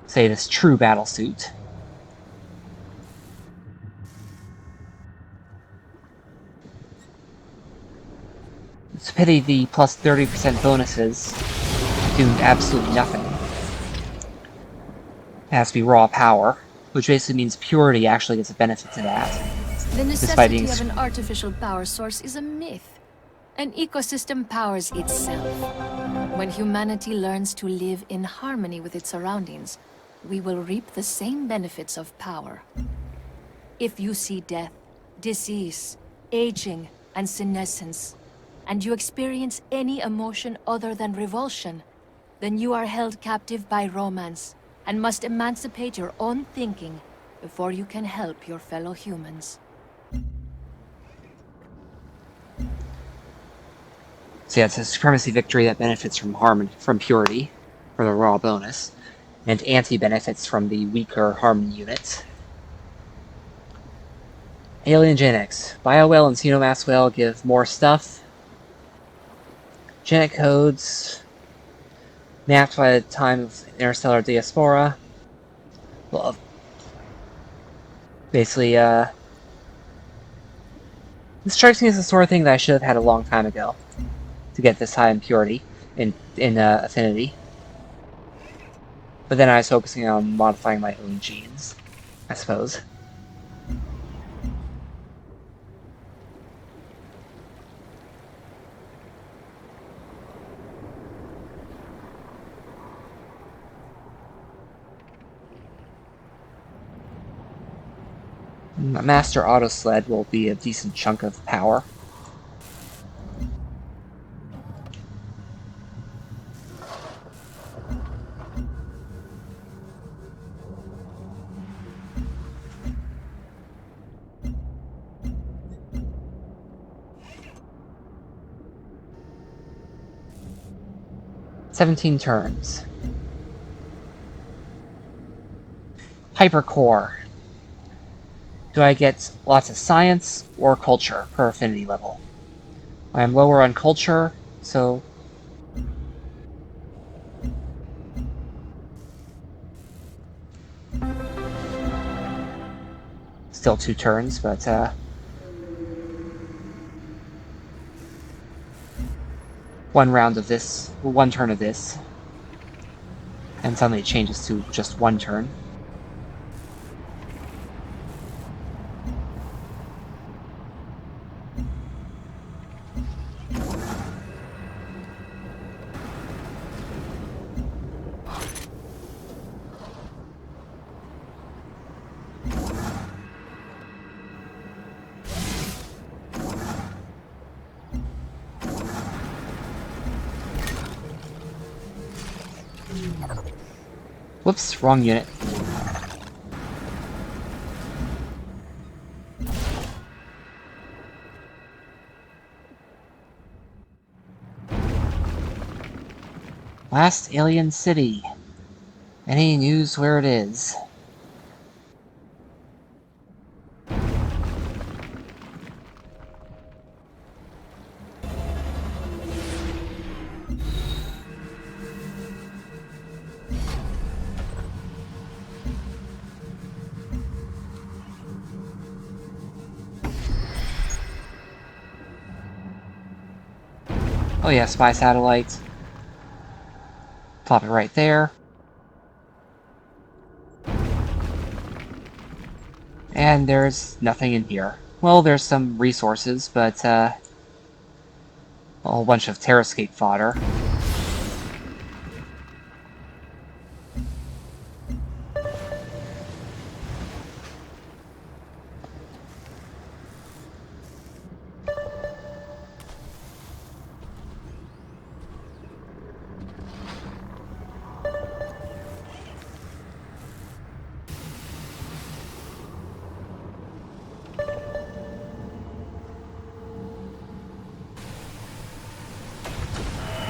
say, this true battlesuit. It's a pity the plus 30% bonuses do absolutely nothing. It has to be raw power, which basically means purity actually gets a benefit to that. The necessity of an artificial power source is a myth. An ecosystem powers itself. When humanity learns to live in harmony with its surroundings, we will reap the same benefits of power. If you see death, disease, aging, and senescence, and you experience any emotion other than revulsion, then you are held captive by romance and must emancipate your own thinking before you can help your fellow humans. So yeah, it's a supremacy victory that benefits from purity for the raw bonus, and anti-benefits from the weaker harmony unit. Alien genetics. Biowell and Xenomass Whale give more stuff. Genetic codes mapped by the time of interstellar diaspora. Well, basically, this strikes me as the sort of thing that I should have had a long time ago to get this high in purity in affinity. But then I was focusing on modifying my own genes, I suppose. A Master Auto Sled will be a decent chunk of power. "17 turns. Hypercore. Do I get lots of science or culture per affinity level? I am lower on culture, so still 2 turns, but one turn of this, and suddenly it changes to just 1 turn. Whoops, wrong unit. Last alien city. Any news where it is? Oh yeah, spy satellite. Plop it right there. And there's nothing in here. Well, there's some resources, but a whole bunch of Terrascape fodder.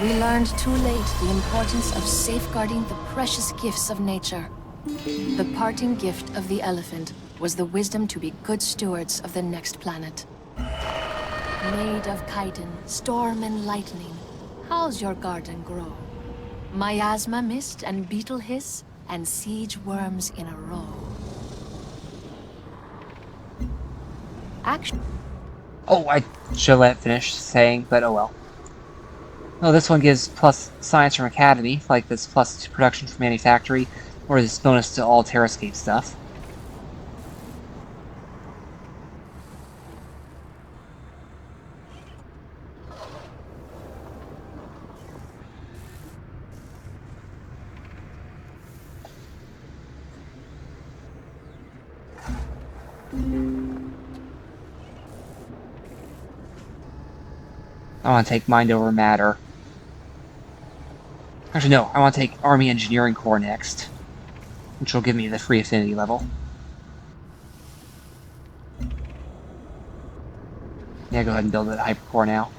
We learned too late the importance of safeguarding the precious gifts of nature. The parting gift of the elephant was the wisdom to be good stewards of the next planet. Maid of chitin, storm and lightning, how's your garden grow? Miasma mist and beetle hiss, and siege worms in a row. Action. Oh, I should let it finish saying, but oh well. Oh, this one gives plus science from Academy, like this plus production from Manufactory, or this bonus to all Terrascape stuff. I want to take Mind over Matter. Actually, no. I want to take Army Engineering Corps next, which will give me the free affinity level. Yeah, go ahead and build a Hypercore now.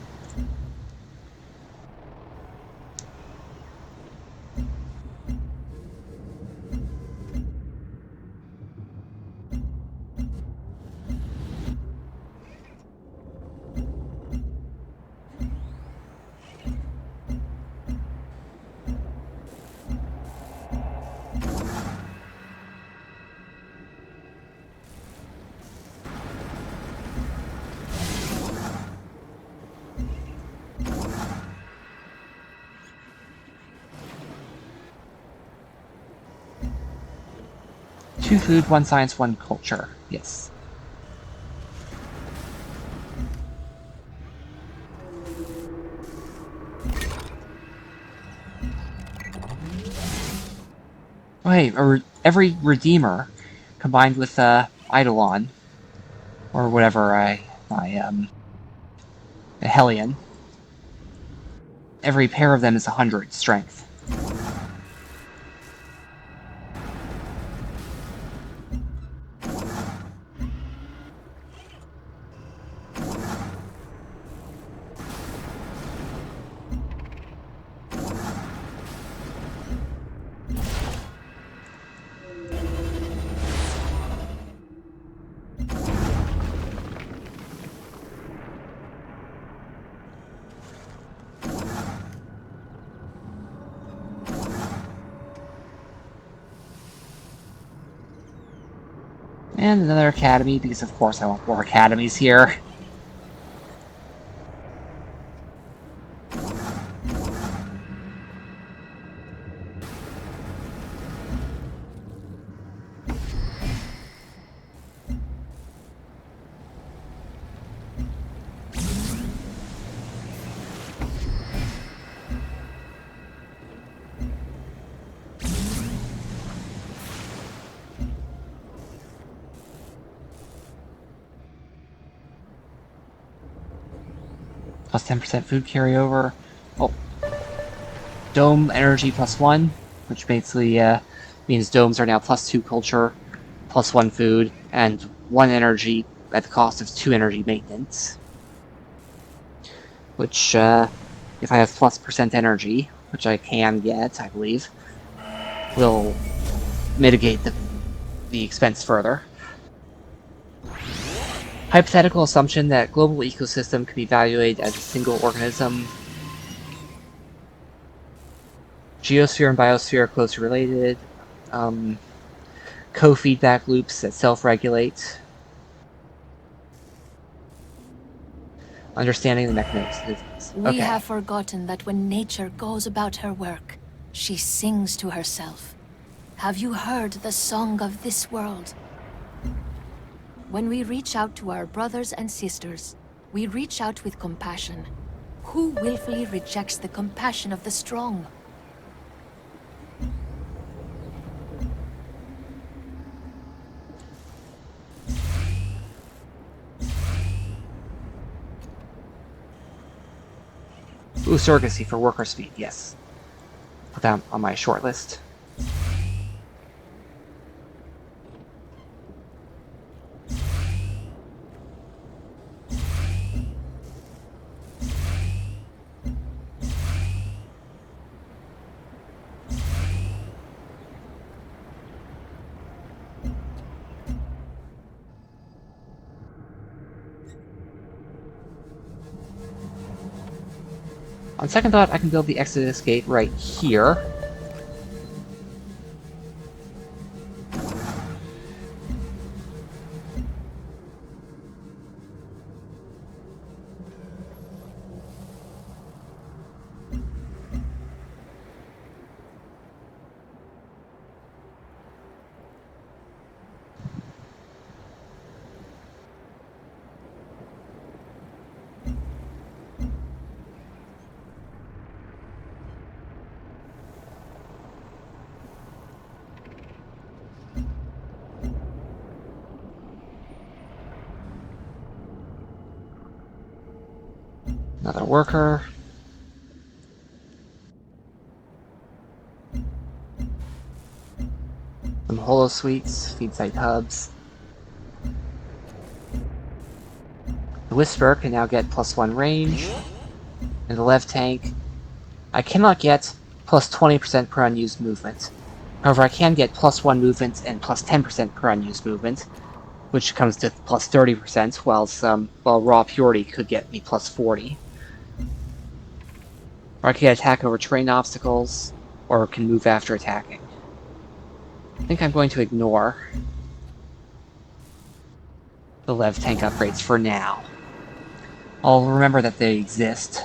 Two food, one science, one culture. Yes. Oh, hey, every Redeemer combined with Eidolon, or whatever a Hellion, every pair of them is 100 strength. And another academy, because of course I want more academies here. Plus 10% food carryover. Oh, Dome energy +1, which basically means domes are now +2 culture, +1 food, and 1 energy at the cost of 2 energy maintenance. Which, if I have +% energy, which I can get, I believe, will mitigate the expense further. Hypothetical assumption that global ecosystem can be evaluated as a single organism. Geosphere and biosphere are closely related. Co-feedback loops that self-regulate. Understanding the mechanisms. We have forgotten that when nature goes about her work, she sings to herself. Have you heard the song of this world? When we reach out to our brothers and sisters, we reach out with compassion. Who willfully rejects the compassion of the strong? Ooh, surrogacy for worker speed, yes. Put that on my short list. On second thought, I can build the Exodus gate right here. Another worker. Some holo suites, feed site hubs. The Whisper can now get +1 range. And the Lev tank, I cannot get plus 20% per unused movement. However, I can get +1 movement and plus 10% per unused movement, which comes to plus 30%, while Raw Purity could get me plus 40. Or I can attack over terrain obstacles, or can move after attacking. I think I'm going to ignore the Lev tank upgrades for now. I'll remember that they exist.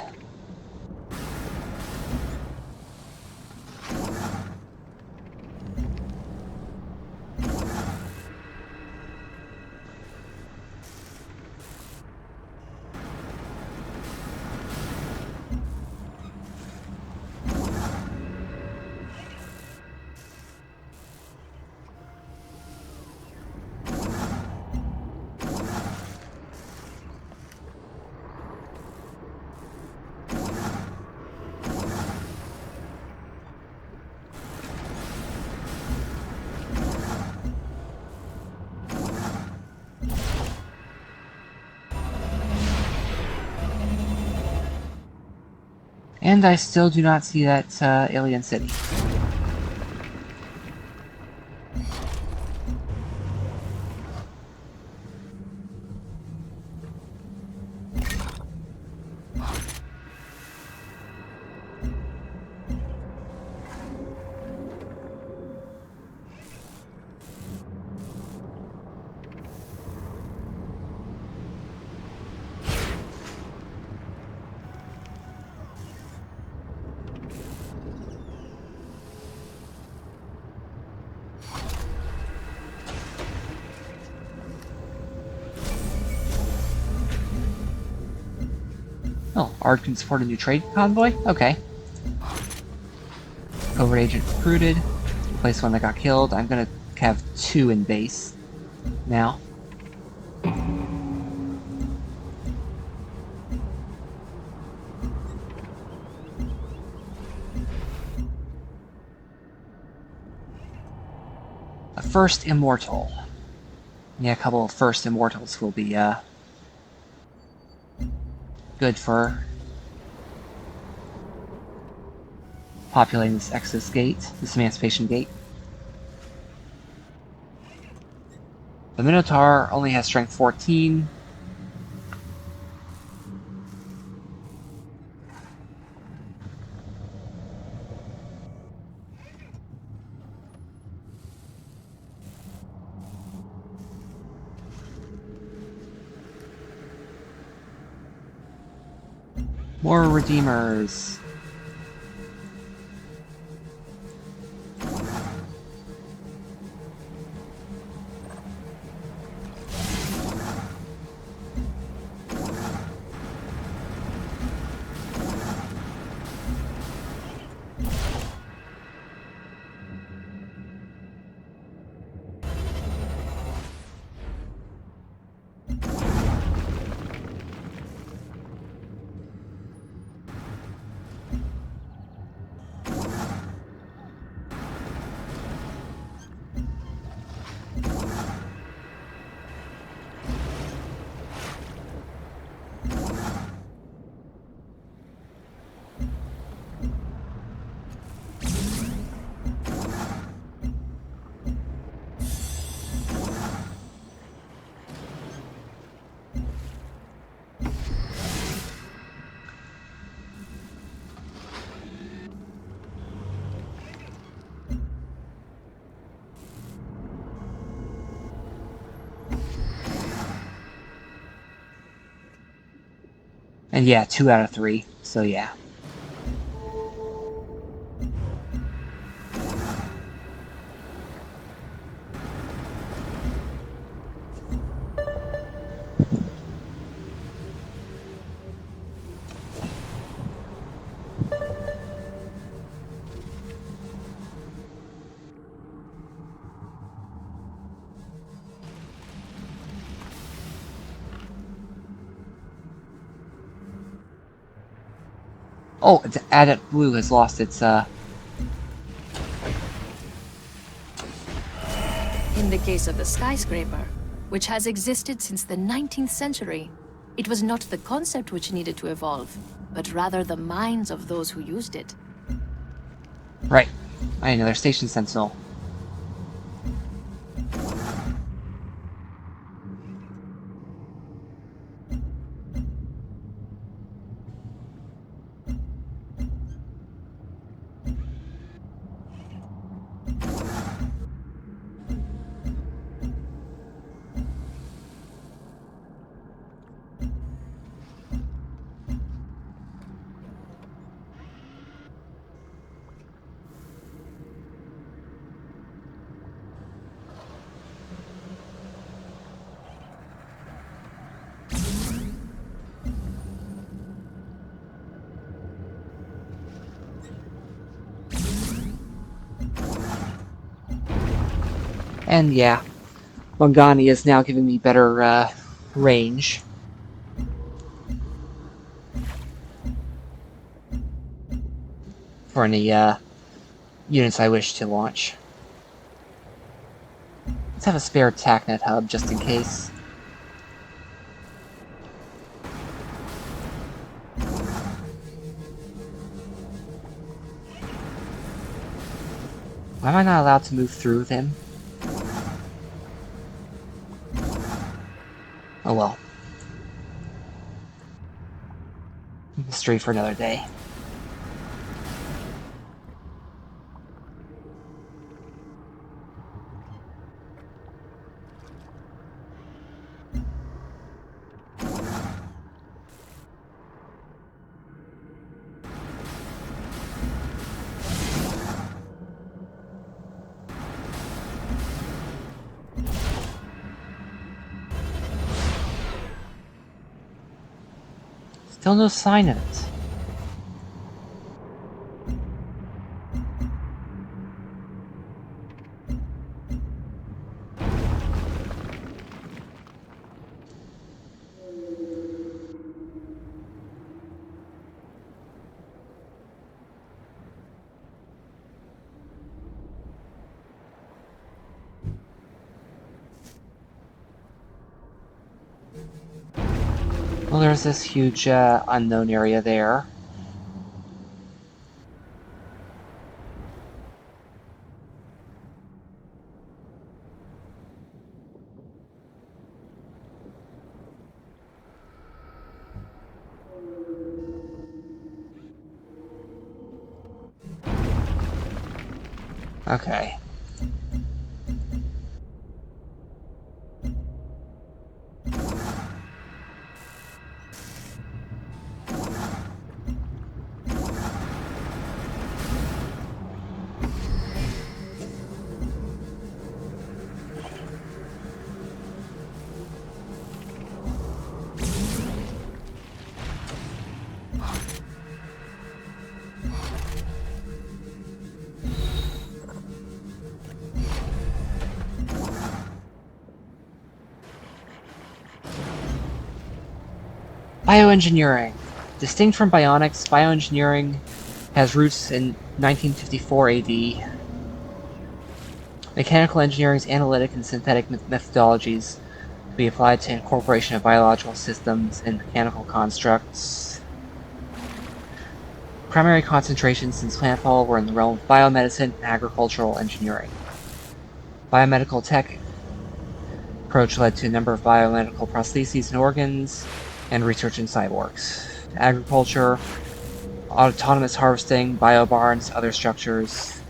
And I still do not see that alien city. Oh, Ard can support a new trade convoy? Okay. Covert agent recruited. Replace one that got killed. I'm gonna have 2 in base now. A first immortal. Yeah, a couple of first immortals will be good for populating this Exodus gate, this Emancipation gate. The Minotaur only has strength 14. More Redeemers. And yeah, 2 out of 3, so yeah. Oh, Adept Blue has lost its, In the case of the skyscraper, which has existed since the 19th century, it was not the concept which needed to evolve, but rather the minds of those who used it. Right. Another station sentinel. And yeah, Mongani is now giving me better range. For any units I wish to launch. Let's have a spare TACnet hub just in case. Why am I not allowed to move through them? Oh well. Mystery for another day. Still no sign of it. Well, there's this huge unknown area there. Okay. Bioengineering. Distinct from bionics, bioengineering has roots in 1954 AD. Mechanical engineering's analytic and synthetic methodologies to be applied to incorporation of biological systems and mechanical constructs. Primary concentrations since Plantfall were in the realm of biomedicine and agricultural engineering. Biomedical tech approach led to a number of biomedical prostheses and organs, and research in cyborgs. Agriculture, autonomous harvesting, biobarns, other structures.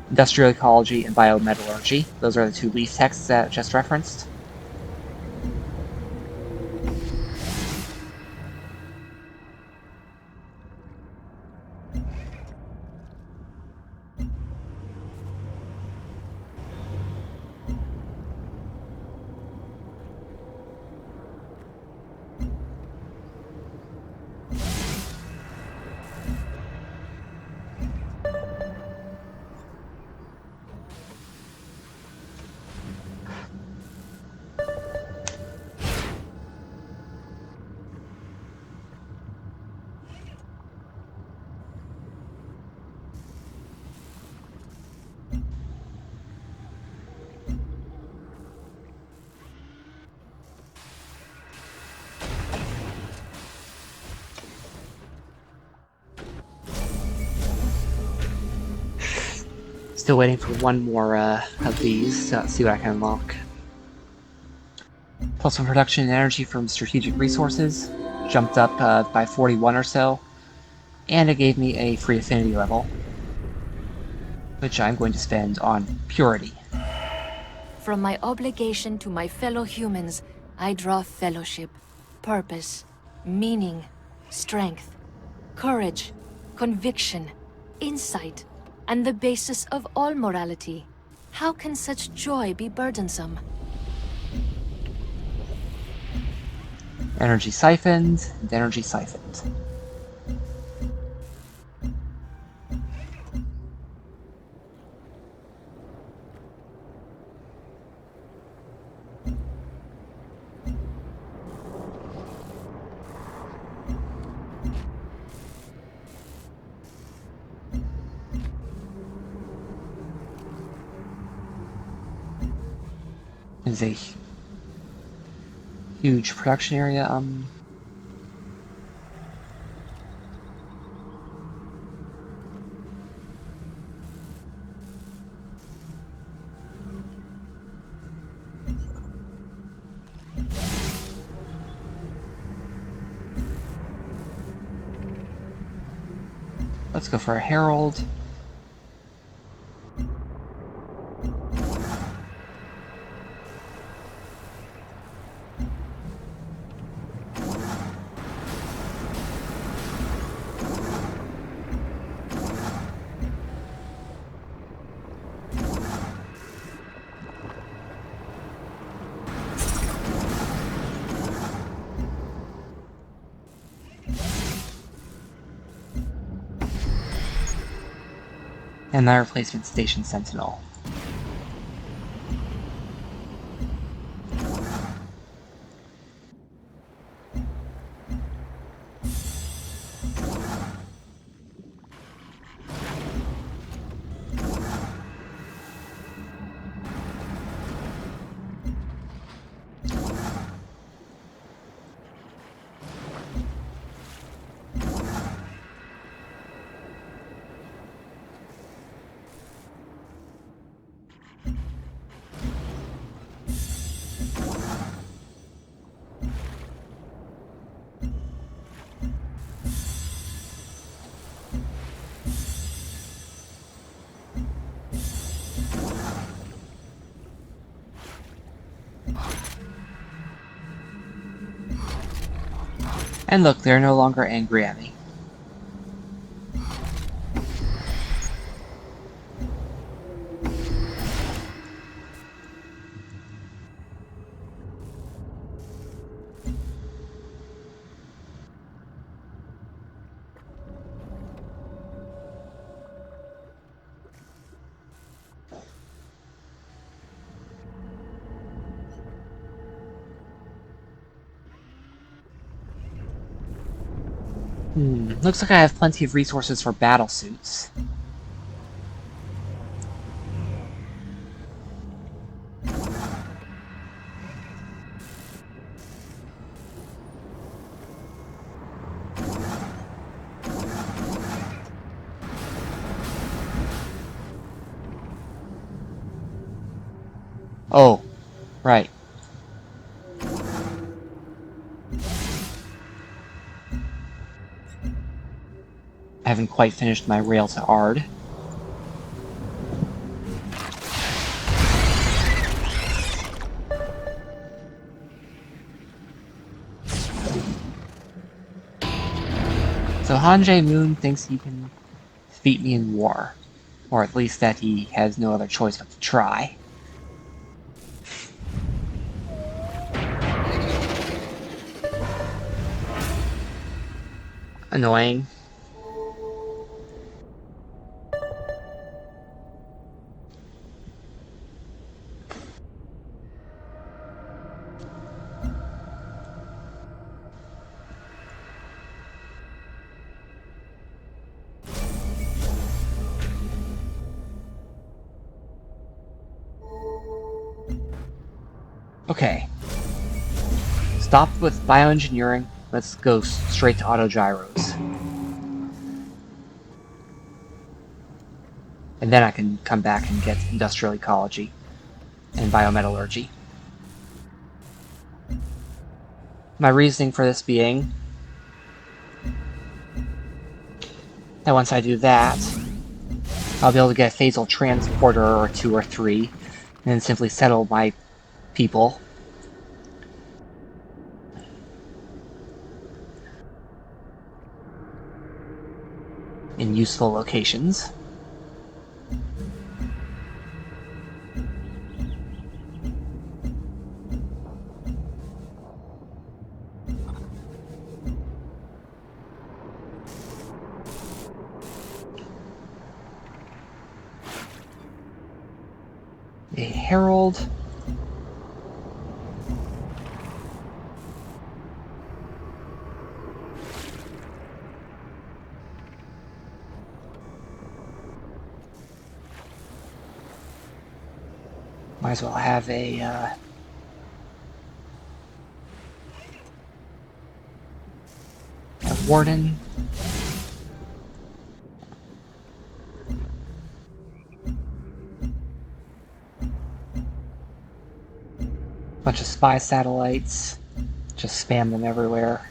Industrial ecology and biometallurgy. Those are the two leaf texts that I just referenced. Still waiting for one more of these to see what I can unlock. Plus 1 production and energy from strategic resources, jumped up by 41 or so, and it gave me a free affinity level, which I'm going to spend on purity. From my obligation to my fellow humans, I draw fellowship, purpose, meaning, strength, courage, conviction, insight, and the basis of all morality. How can such joy be burdensome? Energy siphoned, and energy siphoned. Is a huge production area. Let's go for a herald. And my replacement station sentinel. And look, they're no longer angry at me. Looks like I have plenty of resources for battle suits. Oh, right. I haven't quite finished my rail to Ard. So Hanjae Moon thinks he can defeat me in war. Or at least that he has no other choice but to try. Annoying. Okay. Stop with bioengineering. Let's go straight to autogyros. And then I can come back and get industrial ecology and biometallurgy. My reasoning for this being that once I do that, I'll be able to get a phasal transporter or 2 or 3, and then simply settle my people. In useful locations. A herald. Might as well have a warden. Bunch of spy satellites. Just spam them everywhere.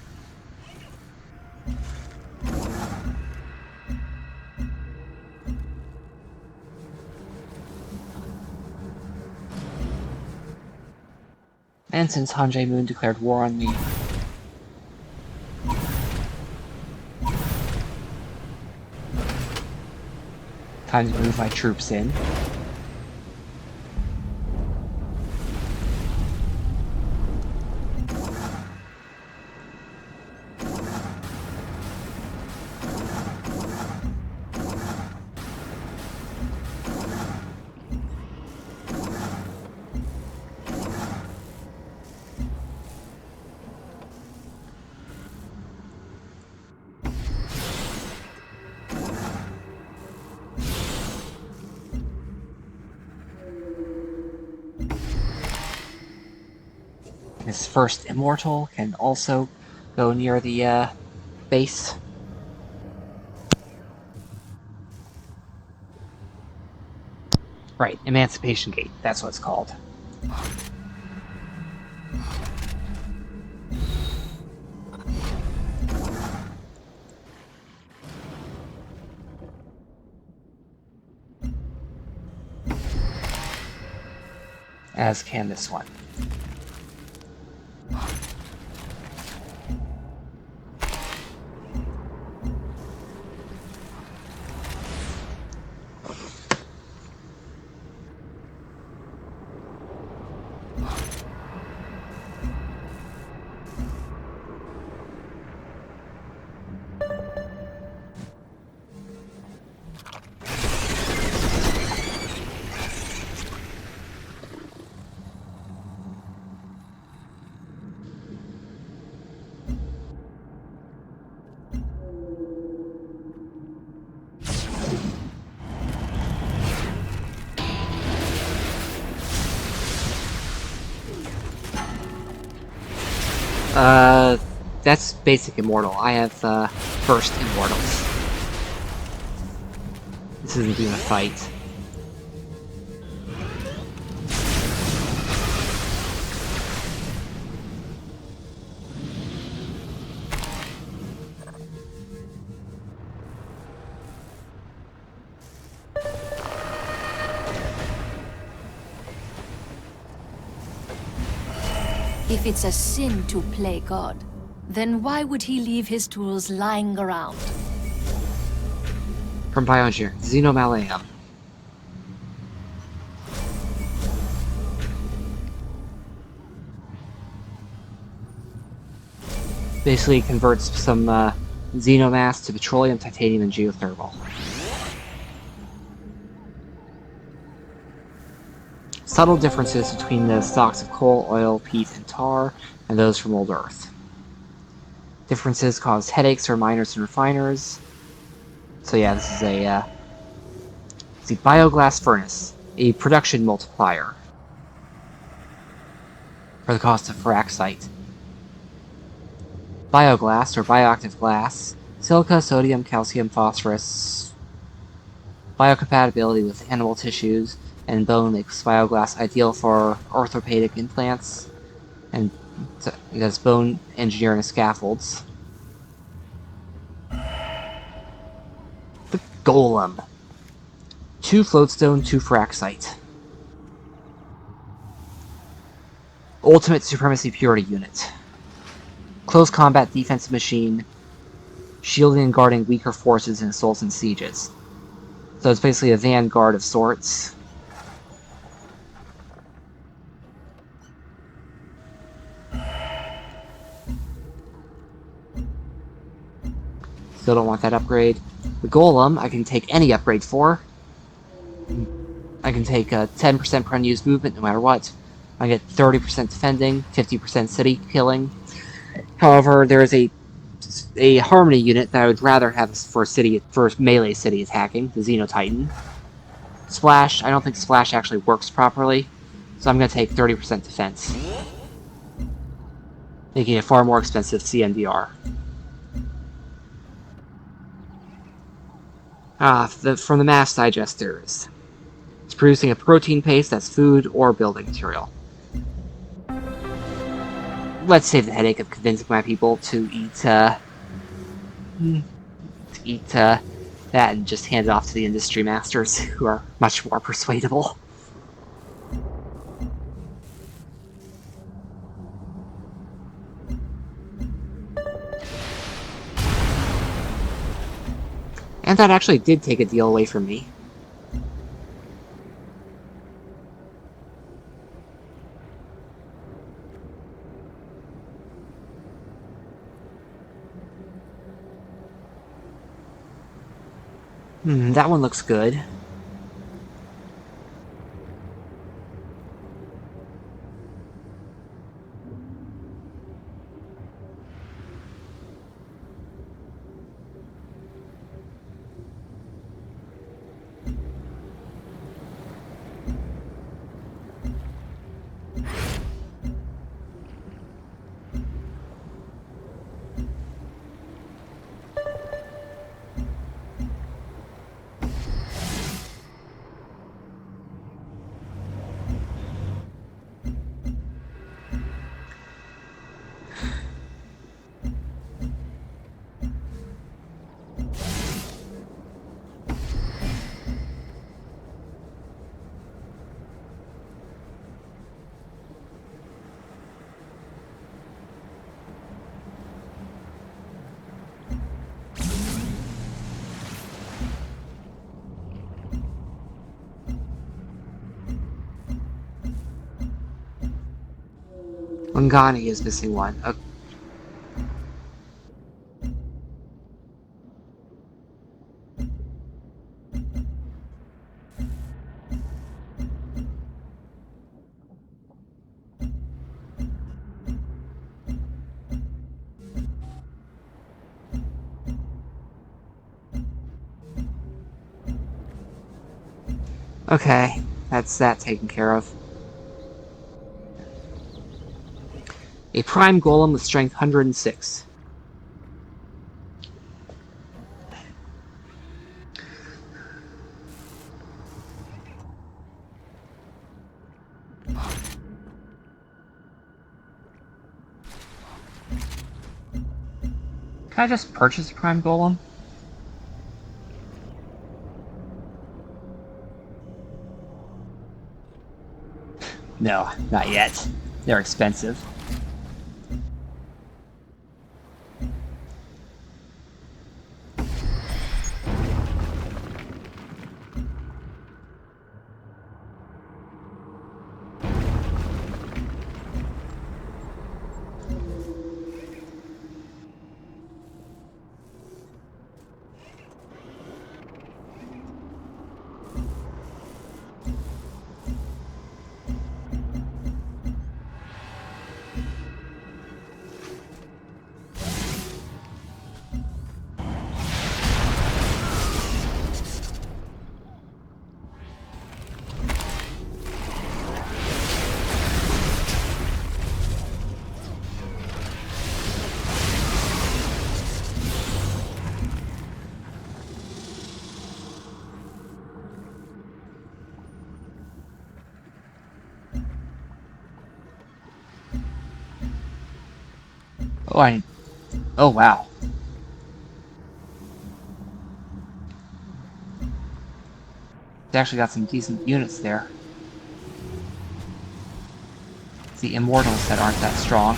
And since Hanjae Moon declared war on me, time to move my troops in. His first immortal can also go near the base. Right, Emancipation Gate, that's what it's called. As can this one. That's basic immortal. I have first immortals. This isn't even a fight. If it's a sin to play God, then why would he leave his tools lying around? From Bioengineer, Xenomaleum. Basically converts some xenomass to petroleum, titanium, and geothermal. Subtle differences between the stocks of coal, oil, peat, and tar, and those from old Earth. Differences cause headaches for miners and refiners. So yeah, this is a the bioglass furnace, a production multiplier for the cost of fraxite. Bioglass, or bioactive glass, silica, sodium, calcium, phosphorus, Biocompatibility with animal tissues and bone makes bioglass ideal for orthopedic implants, and it does bone engineering scaffolds. The Golem. 2 floatstone, 2 fraxite. Ultimate Supremacy Purity Unit. Close combat defensive machine, shielding and guarding weaker forces in assaults and sieges. So it's basically a vanguard of sorts. Still don't want that upgrade. The Golem, I can take any upgrade for. I can take a 10% per unused movement no matter what. I get 30% defending, 50% city killing. However, there is a Harmony unit that I would rather have for melee city attacking, the Xenotitan. Splash, I don't think Splash actually works properly, so I'm going to take 30% defense, making it far more expensive CNDR. From the mass digesters. It's producing a protein paste that's food or building material. Let's save the headache of convincing my people to eat that and just hand it off to the industry masters, who are much more persuadable. And that actually did take a deal away from me. That one looks good. Lungani is missing one. Okay, that's that taken care of. A prime golem with strength 106. Can I just purchase a prime golem? No, not yet. They're expensive. Oh, wow. It's actually got some decent units there. It's the Immortals that aren't that strong.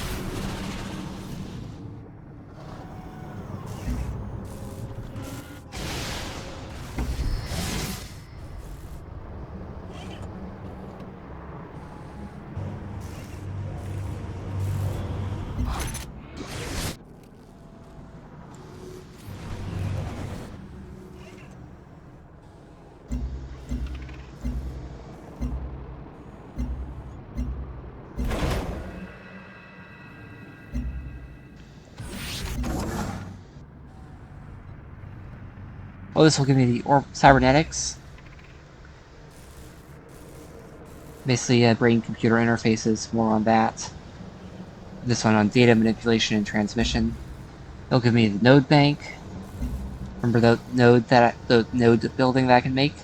Oh, this will give me the cybernetics. Basically, brain-computer interfaces, more on that. This one on data manipulation and transmission. It'll give me the node bank. Remember the node building that I can make?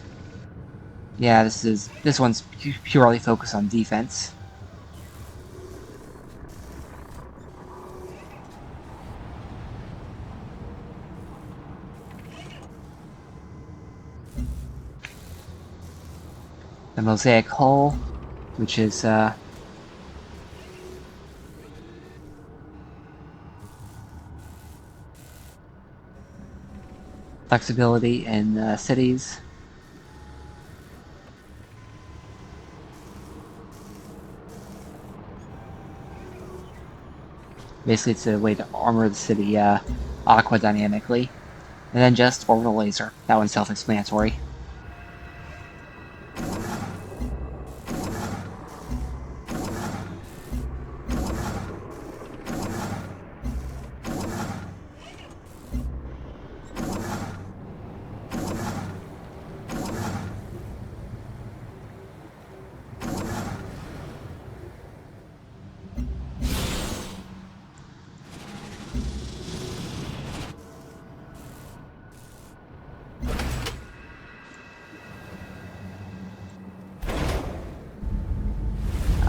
Yeah, this one's purely focused on defense. The mosaic hull, which is flexibility in cities. Basically, it's a way to armor the city aqua dynamically. And then just orbital laser. That one's self-explanatory.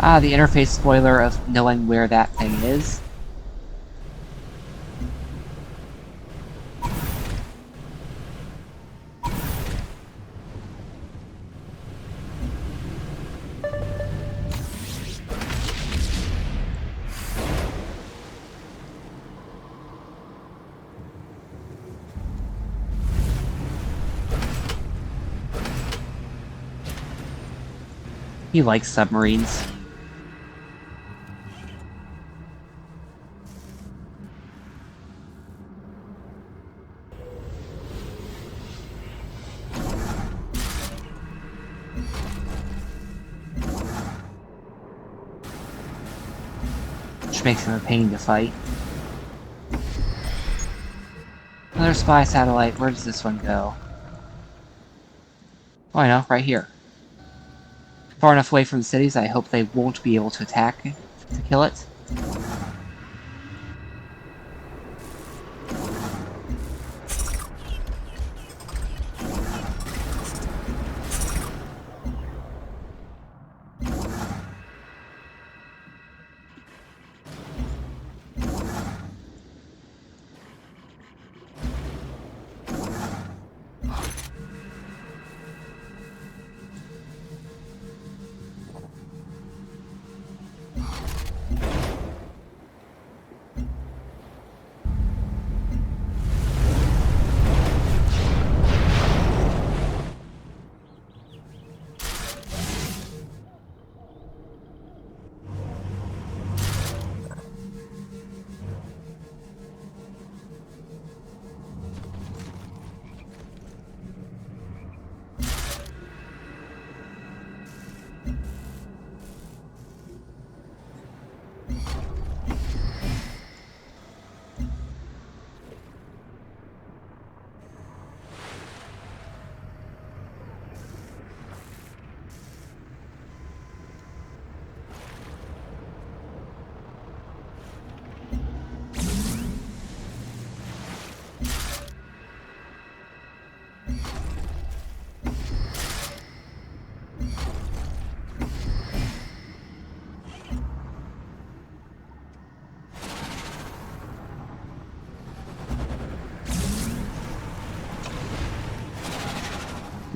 Ah, the interface spoiler of knowing where that thing is. He likes submarines. Which makes him a pain to fight. Another spy satellite. Where does this one go? Oh, I know, right here. Far enough away from the cities, I hope they won't be able to attack to kill it.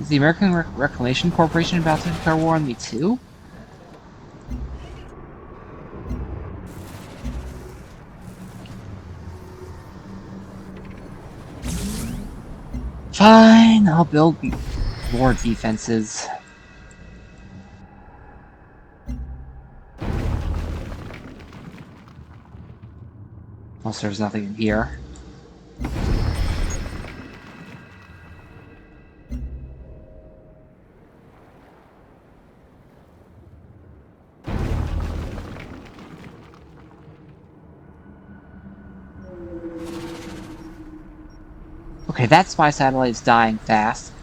Is the American Reclamation Corporation about to declare war on me too? Fine, I'll build more defenses. Unless there's nothing in here. Okay, that spy satellite is dying fast.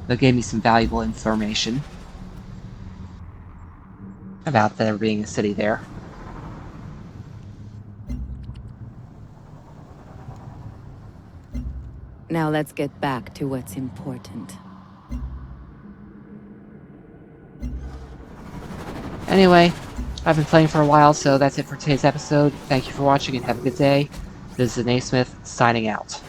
That gave me some valuable information about there being a city there. Now let's get back to what's important. Anyway, I've been playing for a while, so that's it for today's episode. Thank you for watching and have a good day. This is Naysmith signing out.